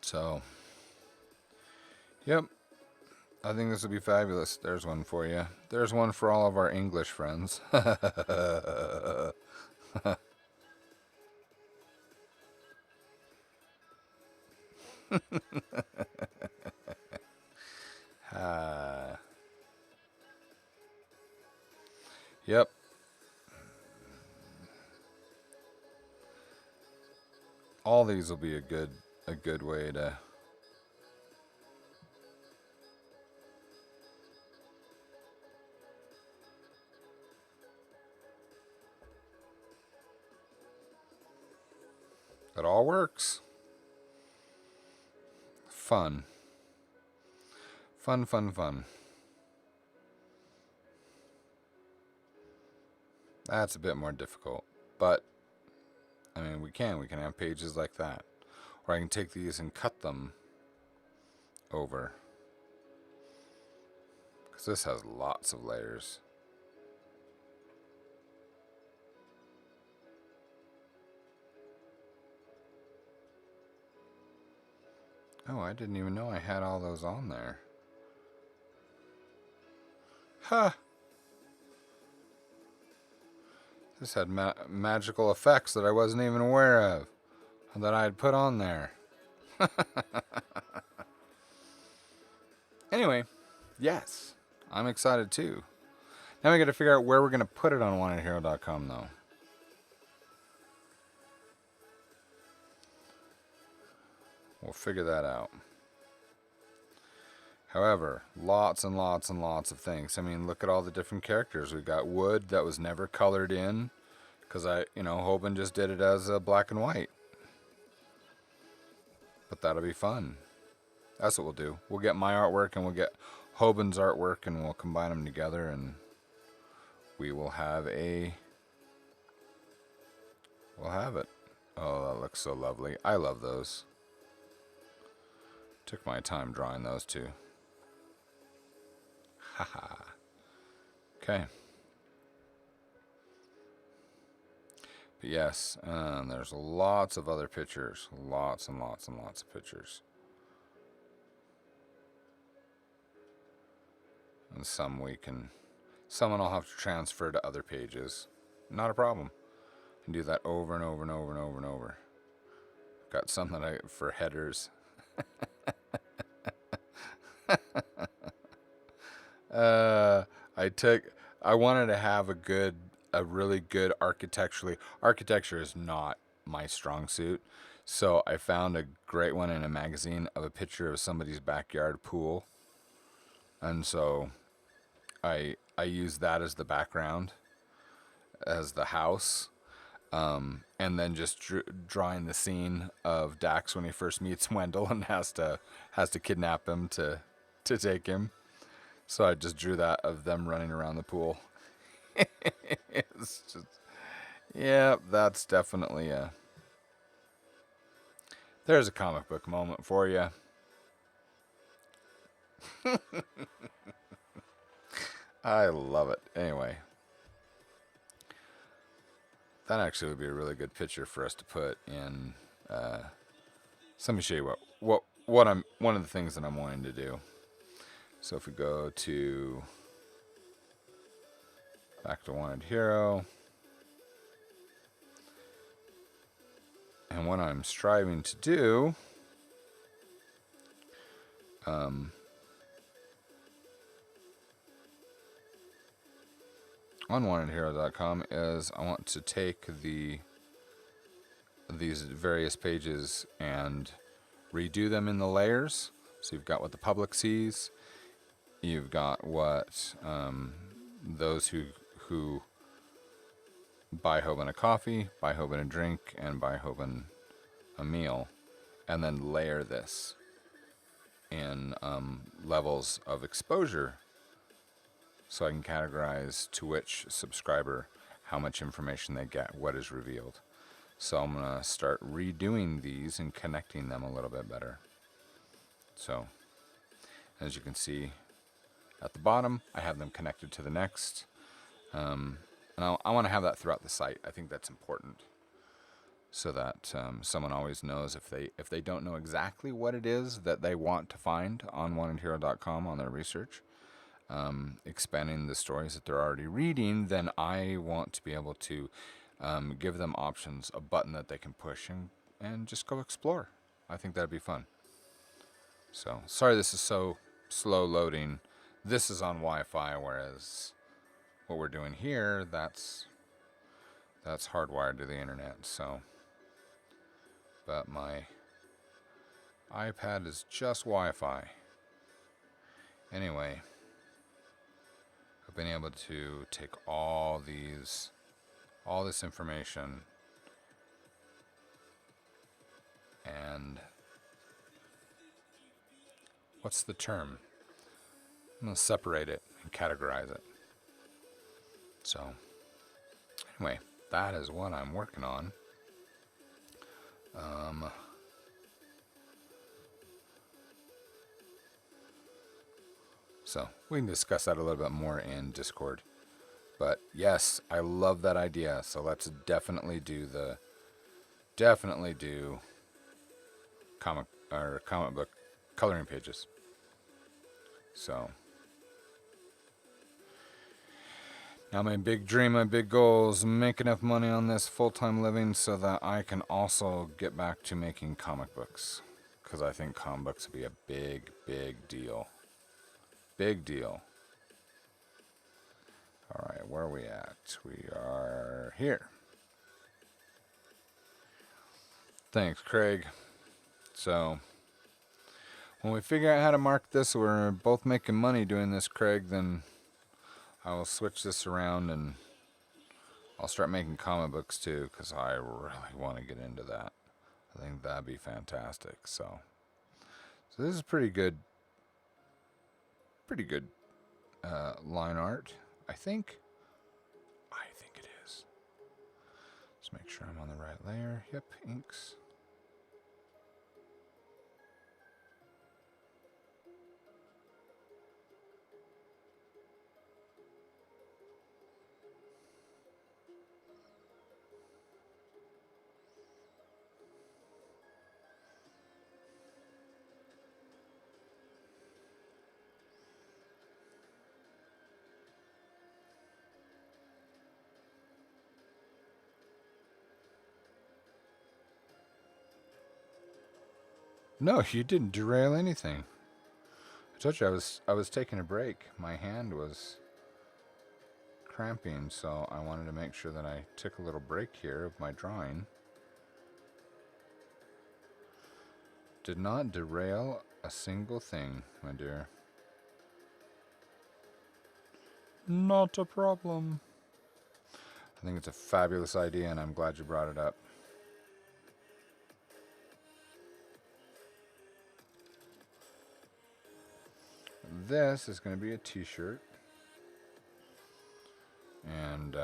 So, yep. I think this will be fabulous. There's one for you. There's one for all of our English friends. Yep. All these will be a good way to. It all works. Fun. Fun. That's a bit more difficult. But, I mean, we can have pages like that. Or I can take these and cut them over. Because this has lots of layers. Oh, I didn't even know I had all those on there. Huh. This had magical effects that I wasn't even aware of. That I had put on there. Anyway, yes. I'm excited too. Now we got to figure out where we're going to put it on WantedHero.com though. We'll figure that out. However, lots and lots of things. I mean, look at all the different characters. We've got Wood that was never colored in because Hoban just did it as a black and white. But that'll be fun. That's what we'll do. We'll get my artwork and we'll get Hoban's artwork and we'll combine them together and we will have we'll have it. Oh, that looks so lovely. I love those. Took my time drawing those too. Haha. Okay. But yes, there's lots of other pictures. Lots and lots of pictures. And some I'll have to transfer to other pages. Not a problem. And do that over and over. Got some that for headers. I wanted to have a really good architecturally. Architecture is not my strong suit. So I found a great one in a magazine of a picture of somebody's backyard pool. And so I used that as the background, as the house. And then just drawing the scene of Dax when he first meets Wendell and has to kidnap him to take him. So I just drew that of them running around the pool. It's just, yeah, that's definitely there's a comic book moment for you. I love it. Anyway, that actually would be a really good picture for us to put in. So let me show you what one of the things that I'm wanting to do. So if we go to back to Wanted Hero, and what I'm striving to do, on WantedHero.com is I want to take these various pages and redo them in the layers. So you've got what the public sees, you've got what those who buy Hoban a coffee, buy Hoban a drink, and buy Hoban a meal, and then layer this in levels of exposure so I can categorize to which subscriber how much information they get, what is revealed. So I'm going to start redoing these and connecting them a little bit better. So as you can see at the bottom, I have them connected to the next. And I want to have that throughout the site. I think that's important, so that someone always knows if they don't know exactly what it is that they want to find on WantedHero.com on their research, expanding the stories that they're already reading, then I want to be able to give them options, a button that they can push and just go explore. I think that'd be fun. So sorry this is so slow loading. This is on Wi-Fi, whereas what we're doing here, that's hardwired to the internet. So, but my iPad is just Wi-Fi. Anyway, I've been able to take all this information and what's the term? I'm going to separate it and categorize it. So, anyway, that is what I'm working on. So we can discuss that a little bit more in Discord. But yes, I love that idea. So let's definitely do comic book coloring pages. So now my big dream, my big goal is make enough money on this full-time living so that I can also get back to making comic books. Because I think comic books would be a big, big deal. Big deal. Alright, where are we at? We are here. Thanks, Craig. So, when we figure out how to mark this, we're both making money doing this, Craig, then I will switch this around and I'll start making comic books too, because I really want to get into that. I think that'd be fantastic. So this is pretty good line art, I think. I think it is. Let's make sure I'm on the right layer. Yep, inks. No, you didn't derail anything. I told you I was taking a break. My hand was cramping, so I wanted to make sure that I took a little break here of my drawing. Did not derail a single thing, my dear. Not a problem. I think it's a fabulous idea, and I'm glad you brought it up. This is going to be a t-shirt. And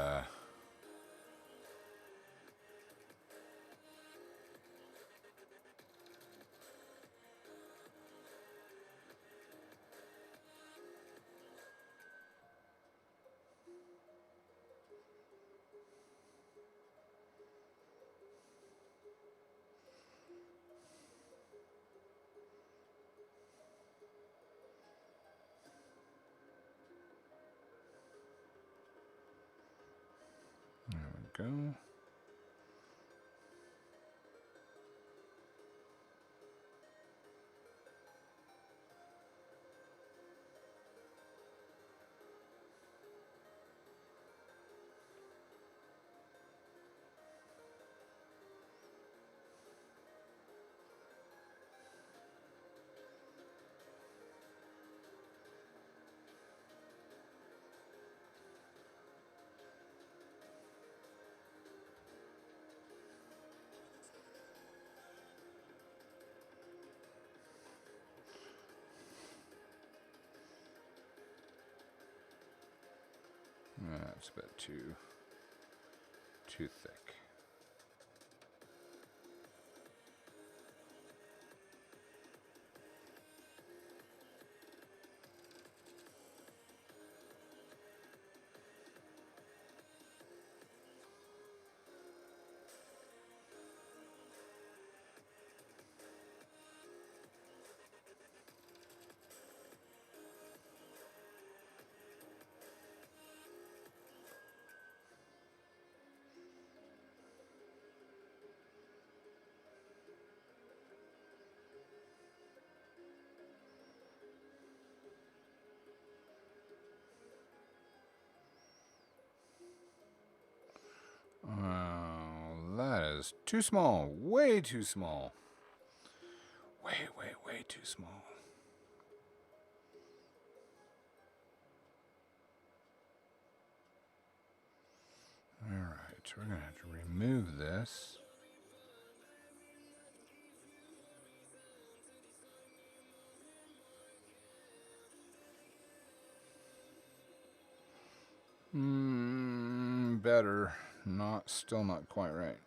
we go. That's a bit too thick. That is too small. Way too small. Way too small. Alright, we're going to have to remove this. Better. Still not quite right.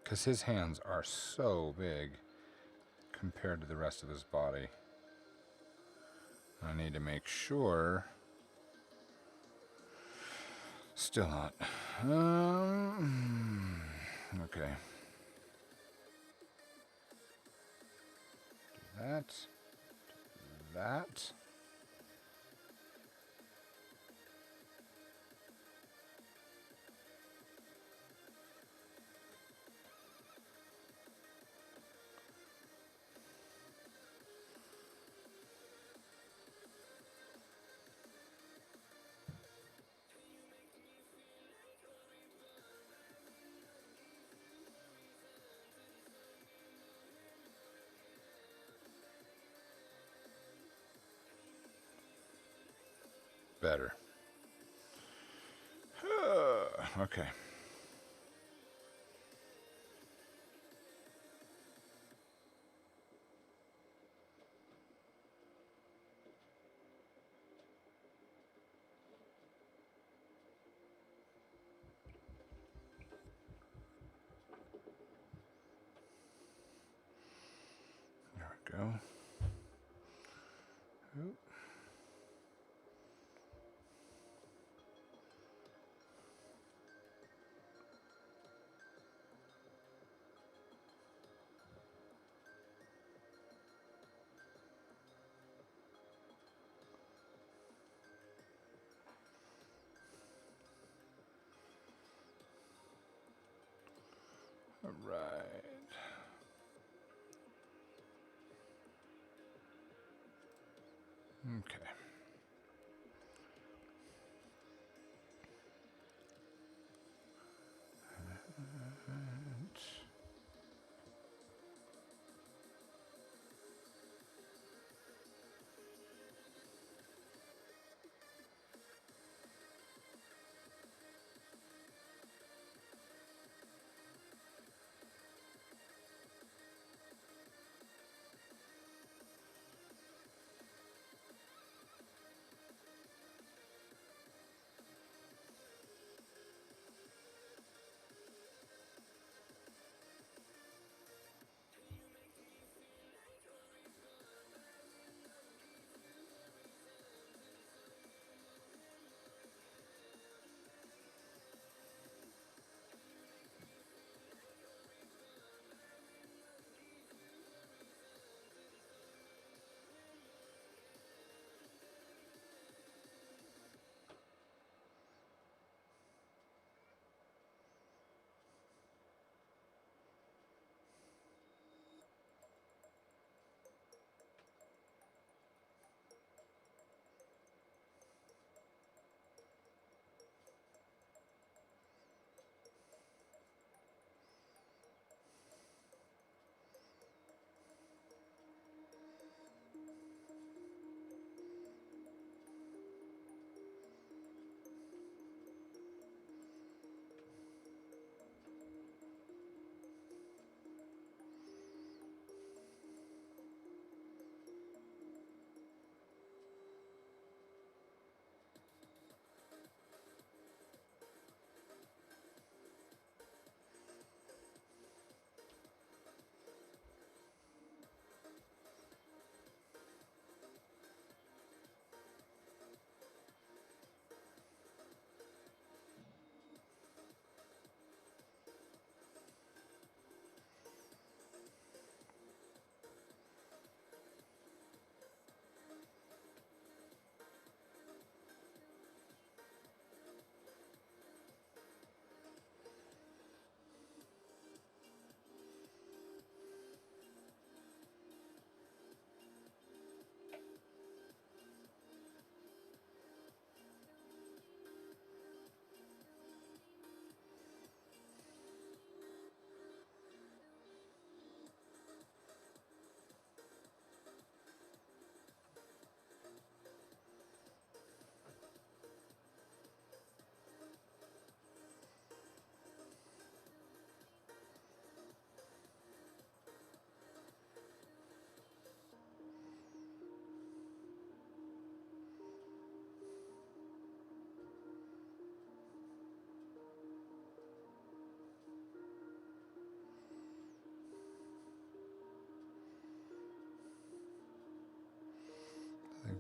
Because his hands are so big compared to the rest of his body. I need to make sure. Still not. Okay. Do that. Do that. Better. Okay. There we go. Oop. All right. Okay.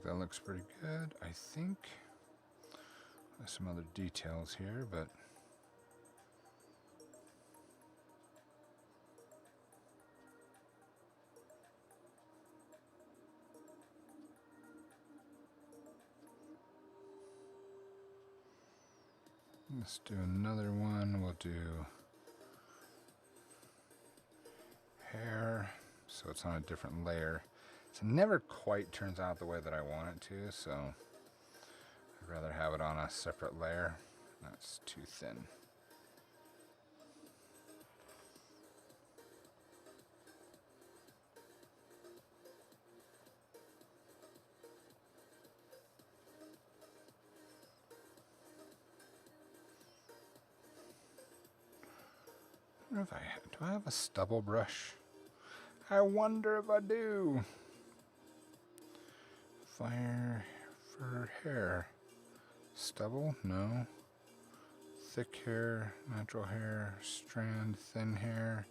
think that looks pretty good. I think there's some other details here, but let's do another one. We'll do hair, so it's on a different layer. So it never quite turns out the way that I want it to, so I'd rather have it on a separate layer. That's too thin. I wonder if do I have a stubble brush? I wonder if I do. Fire for hair. Stubble? No. Thick hair, natural hair, strand, thin hair.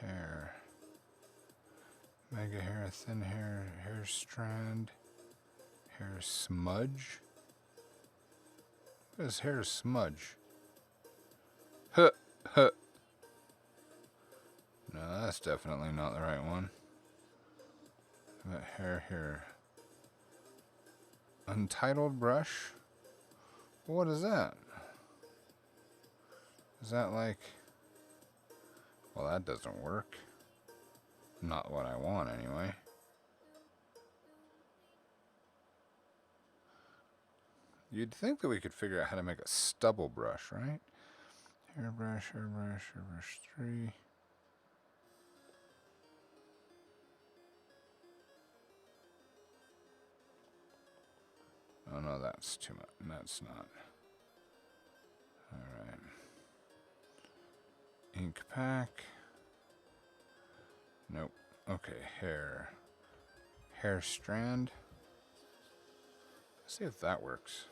Hair. Mega hair, thin hair, hair strand, hair smudge. What is hair smudge? Huh, huh. No, that's definitely not the right one. That hair here. Untitled brush? What is that? Is that like... Well, that doesn't work. Not what I want, anyway. You'd think that we could figure out how to make a stubble brush, right? Hairbrush, hairbrush, hairbrush 3. Oh no, that's too much. That's not. Alright. Ink pack. Nope. Okay, hair. Hair strand. Let's see if that works.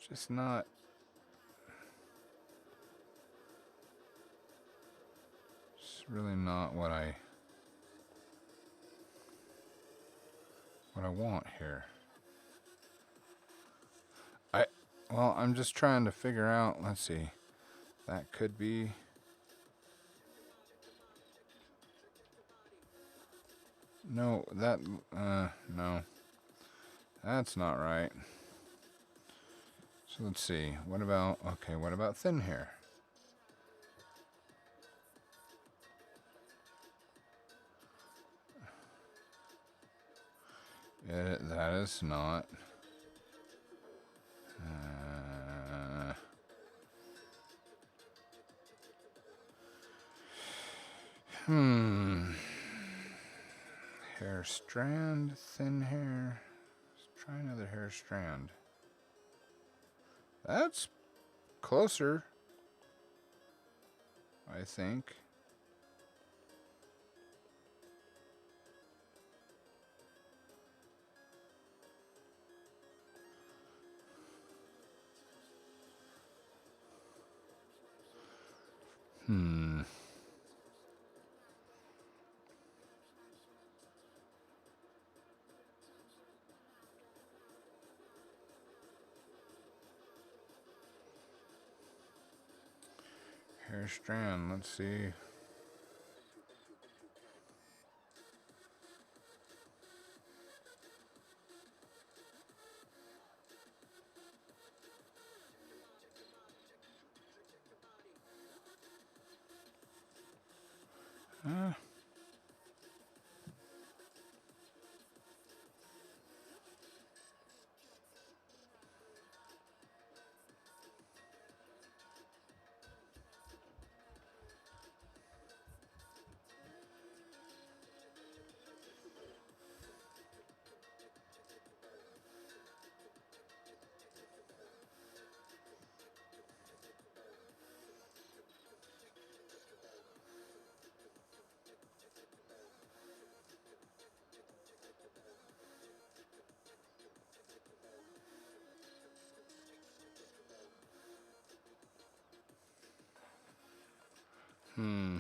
Just not. It's really not what I want here. Well, I'm just trying to figure out, let's see. That could be. No, that no. That's not right. So let's see. What about thin hair? That is not. Hair strand, thin hair. Let's try another hair strand. That's closer, I think. Hair strand, let's see. Hmm.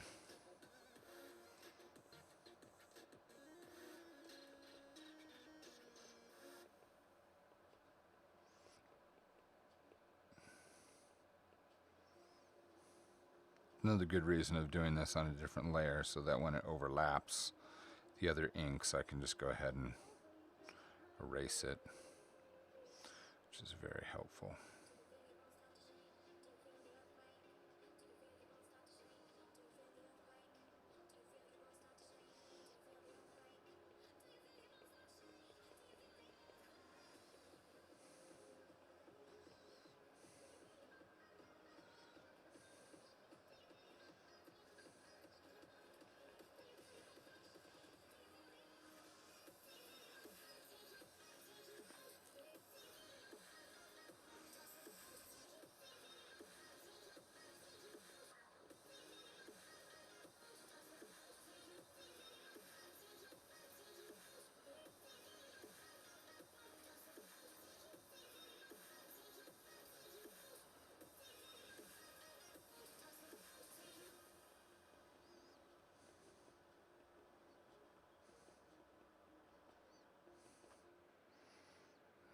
Another good reason of doing this on a different layer so that when it overlaps the other inks, I can just go ahead and erase it, which is very helpful.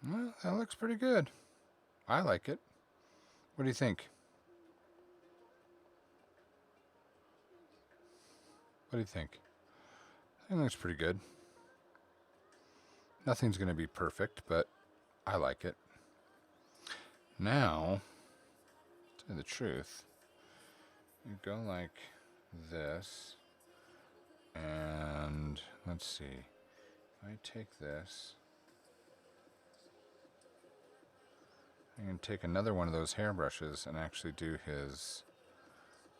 Well, that looks pretty good. I like it. What do you think? What do you think? I think it looks pretty good. Nothing's going to be perfect, but I like it. Now, to tell you the truth, you go like this, and let's see. I take this. I can take another one of those hairbrushes and actually do his,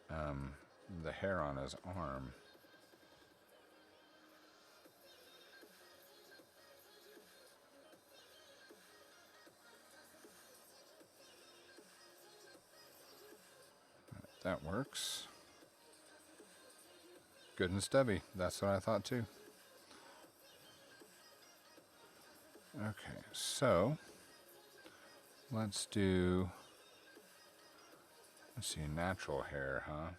the hair on his arm. That works. Good and stubby. That's what I thought too. Okay, so let's see, natural hair, huh?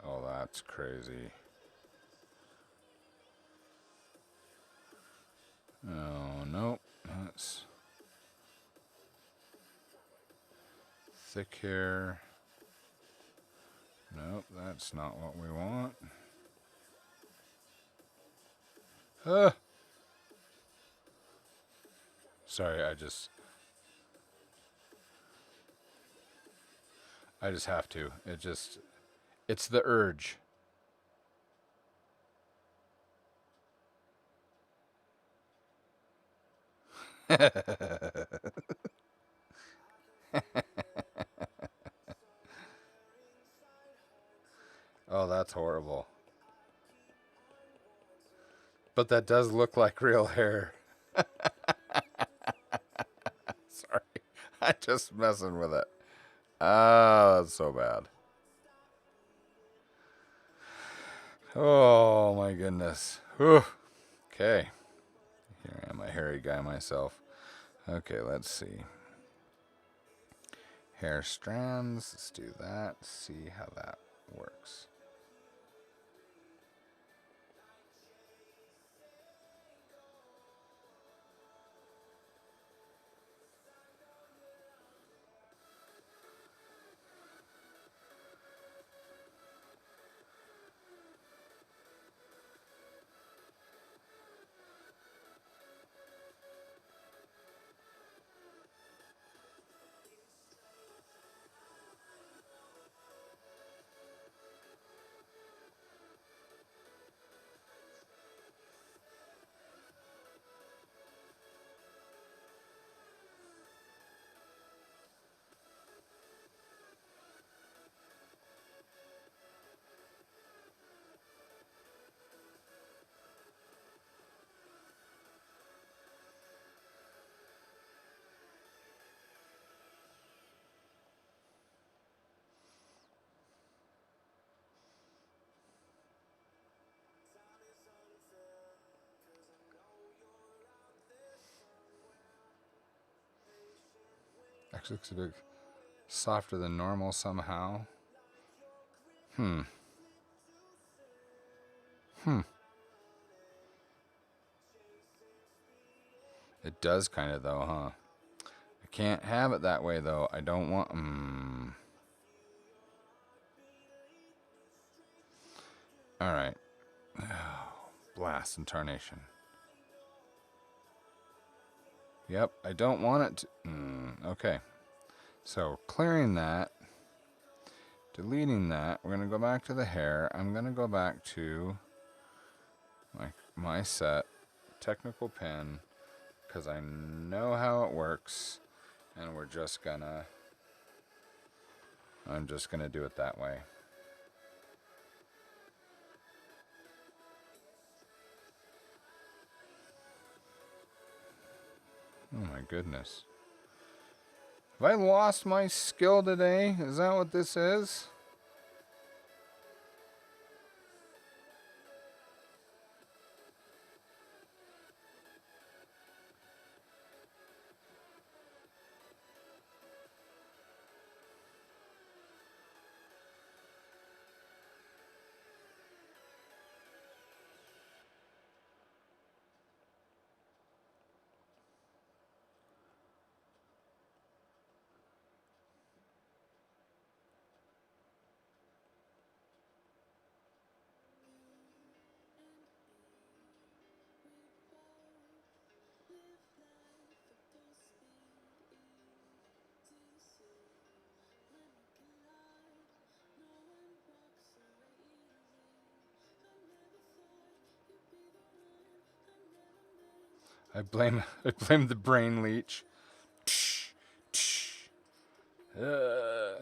Oh, that's crazy. Oh, nope. That's thick hair. Nope, that's not what we want. Sorry, I just have to. It's the urge. Oh, that's horrible. But that does look like real hair. Sorry. I just messing with it. Ah, that's so bad. Oh my goodness. Whew. Okay. Here I am, a hairy guy myself. Okay, let's see. Hair strands. Let's do that. See how that works. Actually looks a bit softer than normal somehow. It does kind of though, huh? I can't have it that way though. I don't want. All right. Blast and tarnation. Yep, I don't want it to. Okay. So clearing that, deleting that. We're gonna go back to the hair. I'm gonna go back to my set technical pen because I know how it works, and I'm just gonna do it that way. Oh my goodness. Have I lost my skill today? Is that what this is? I blame the brain leech. Uh,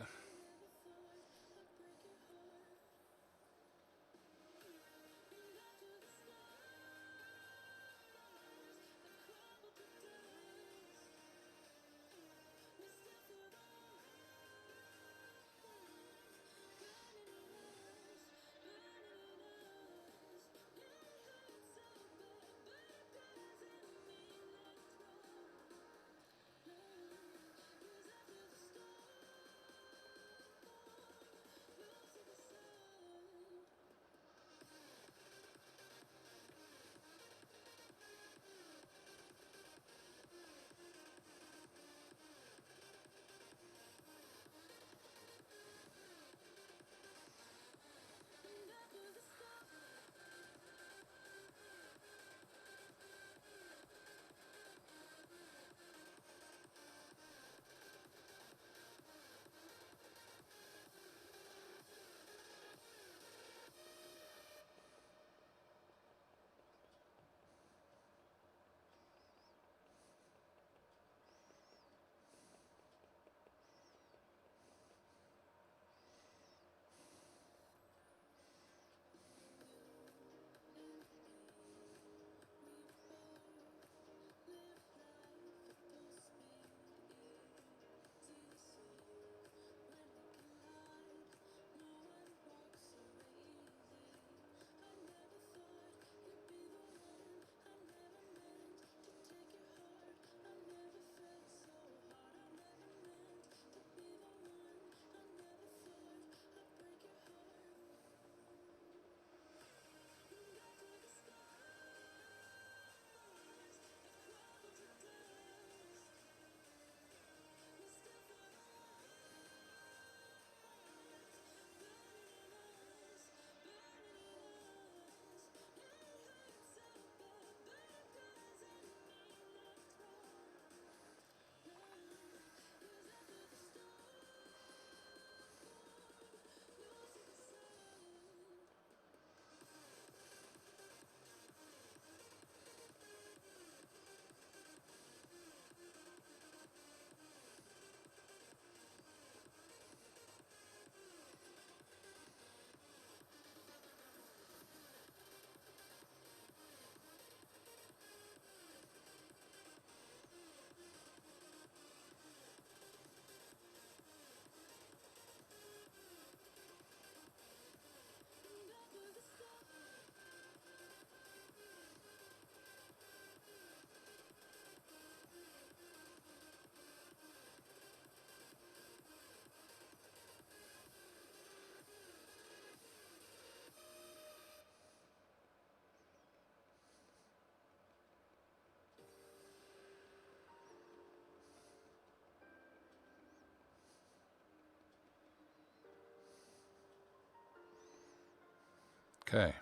Okay.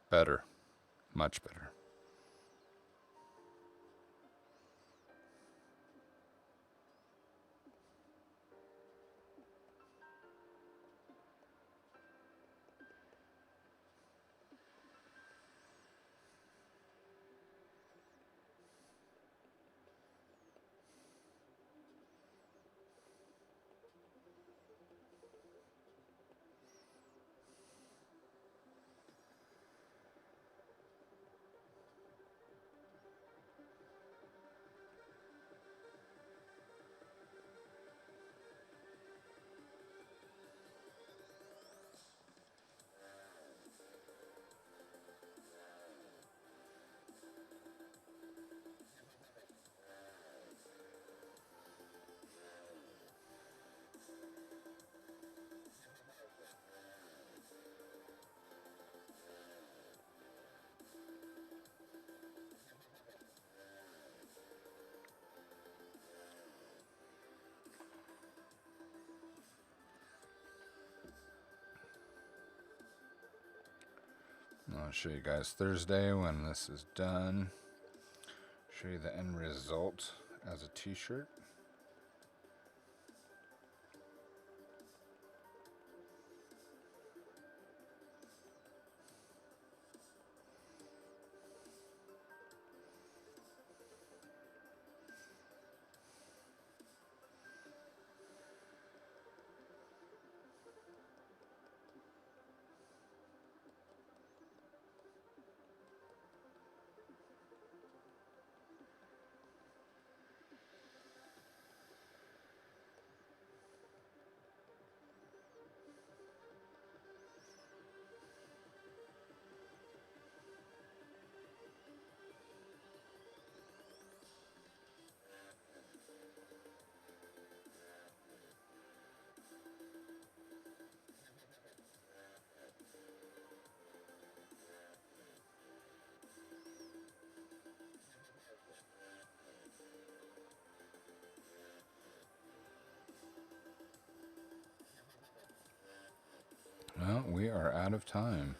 Better. Much better. I'll show you guys Thursday when this is done. Show you the end result as a t-shirt. Well, we are out of time.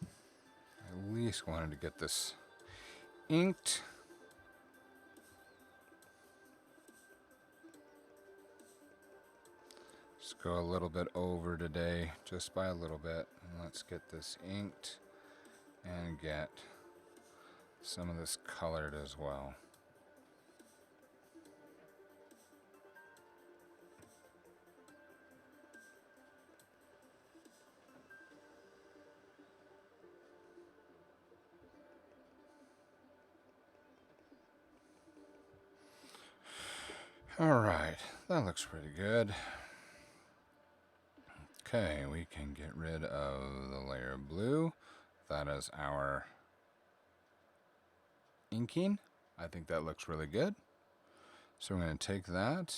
I at least wanted to get this inked. Just go a little bit over today, just by a little bit. And let's get this inked and get some of this colored as well. All right, that looks pretty good. Okay, we can get rid of the layer of blue. That is our inking. I think that looks really good. So we're going to take that.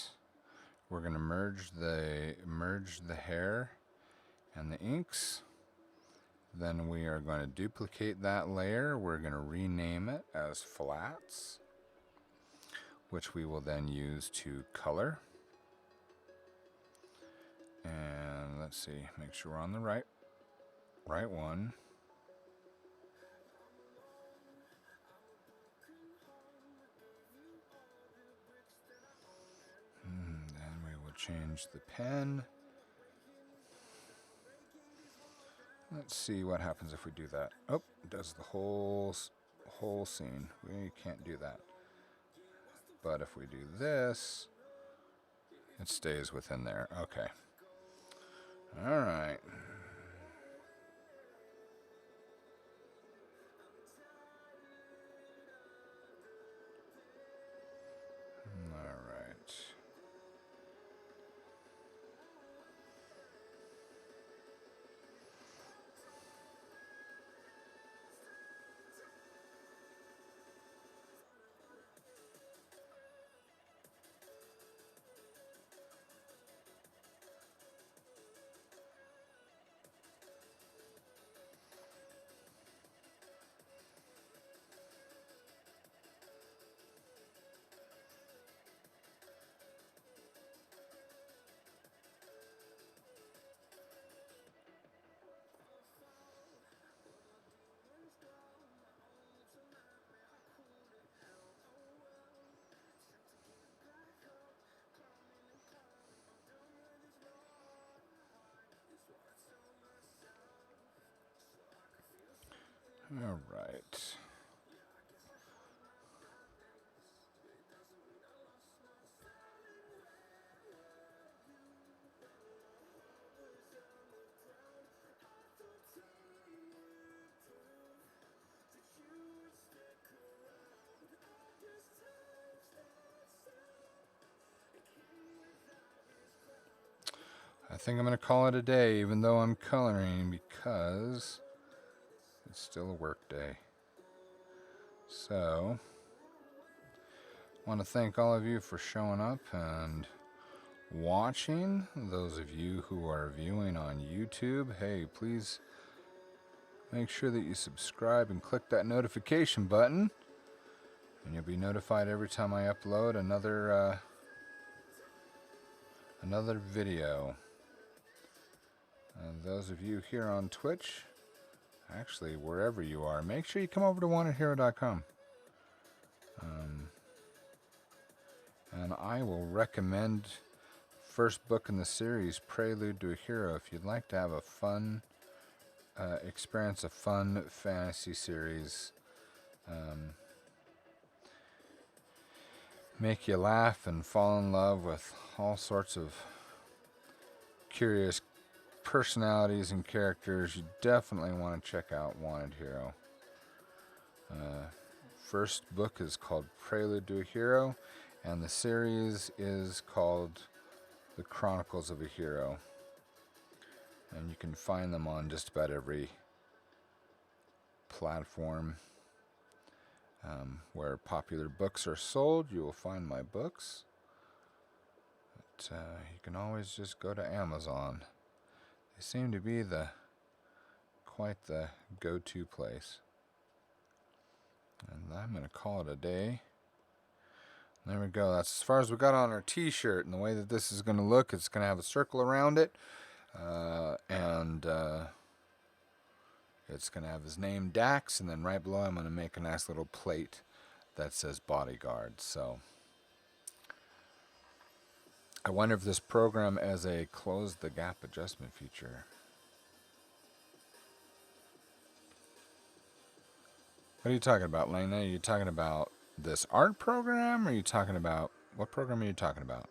We're going to merge the hair and the inks. Then we are going to duplicate that layer. We're going to rename it as flats, which we will then use to color. And let's see, make sure we're on the right one. Then we will change the pen. Let's see what happens if we do that. Oh, it does the whole scene. We can't do that. But if we do this, it stays within there. Okay. All right. All right. All right. I think I'm going to call it a day, even though I'm coloring, because it's still a work day. So, I want to thank all of you for showing up and watching. Those of you who are viewing on YouTube, hey, please make sure that you subscribe and click that notification button, and you'll be notified every time I upload another video. And those of you here on Twitch, actually wherever you are, make sure you come over to WantedHero.com. And I will recommend first book in the series, Prelude to a Hero, if you'd like to have a fun experience, a fun fantasy series. Make you laugh and fall in love with all sorts of curious personalities and characters. You definitely want to check out Wanted Hero. First book is called Prelude to a Hero, and the series is called The Chronicles of a Hero. And you can find them on just about every platform where popular books are sold. You will find my books. But you can always just go to Amazon. They seem to be quite the go-to place. And I'm going to call it a day. There we go. That's as far as we got on our t-shirt. And the way that this is going to look, it's going to have a circle around it. And it's going to have his name, Dax. And then right below, I'm going to make a nice little plate that says Bodyguard. So I wonder if this program has a close the gap adjustment feature. What are you talking about, Lena? Are you talking about this art program? Or are you talking about, what program are you talking about?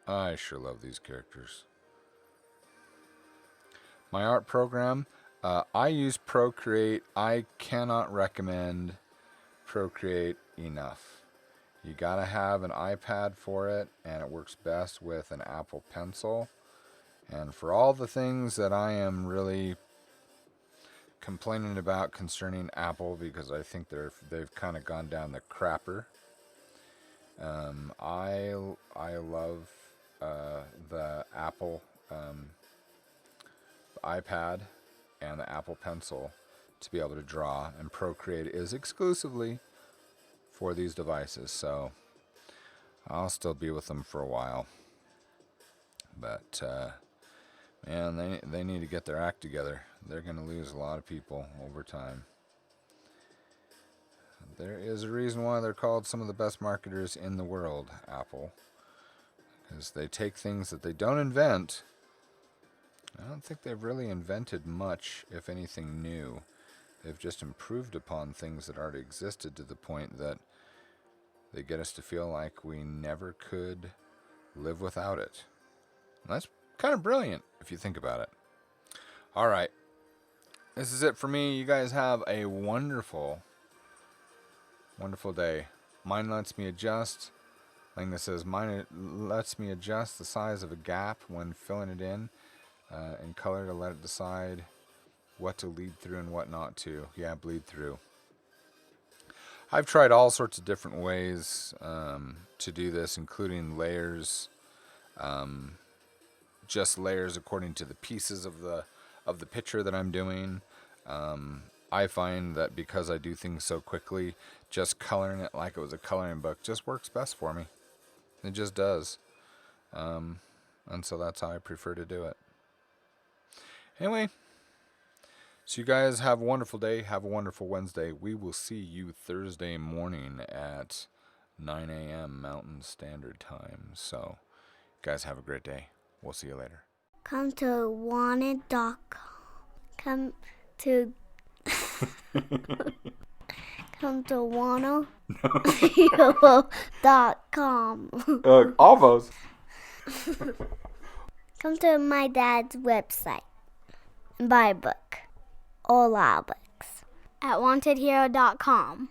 I sure love these characters. My art program, I use Procreate. I cannot recommend Procreate enough. You gotta have an iPad for it, and it works best with an Apple Pencil. And for all the things that I am really complaining about concerning Apple, because I think they've kind of gone down the crapper, I love the Apple iPad and the Apple Pencil to be able to draw, and Procreate is exclusively for these devices, so I'll still be with them for a while. But man, they need to get their act together. They're going to lose a lot of people over time. There is a reason why they're called some of the best marketers in the world, Apple, because they take things that they don't invent. I don't think they've really invented much, if anything, new. They've just improved upon things that already existed to the point that they get us to feel like we never could live without it. And that's kind of brilliant if you think about it. All right. This is it for me. You guys have a wonderful, wonderful day. Mine lets me adjust. Thing that says mine lets me adjust the size of a gap when filling it in color to let it decide what to lead through and what not to. Yeah, bleed through. I've tried all sorts of different ways to do this, including layers, just layers according to the pieces of the picture that I'm doing. I find that because I do things so quickly, just coloring it like it was a coloring book just works best for me. It just does. And so that's how I prefer to do it. Anyway, so you guys have a wonderful day. Have a wonderful Wednesday. We will see you Thursday morning at 9 a.m. Mountain Standard Time. So Guys, have a great day. We'll see you later. Come to WantedHero.com. Come to come to WantedHero.com. Almost. Come to my dad's website and buy a book. All our books. At WantedHero.com.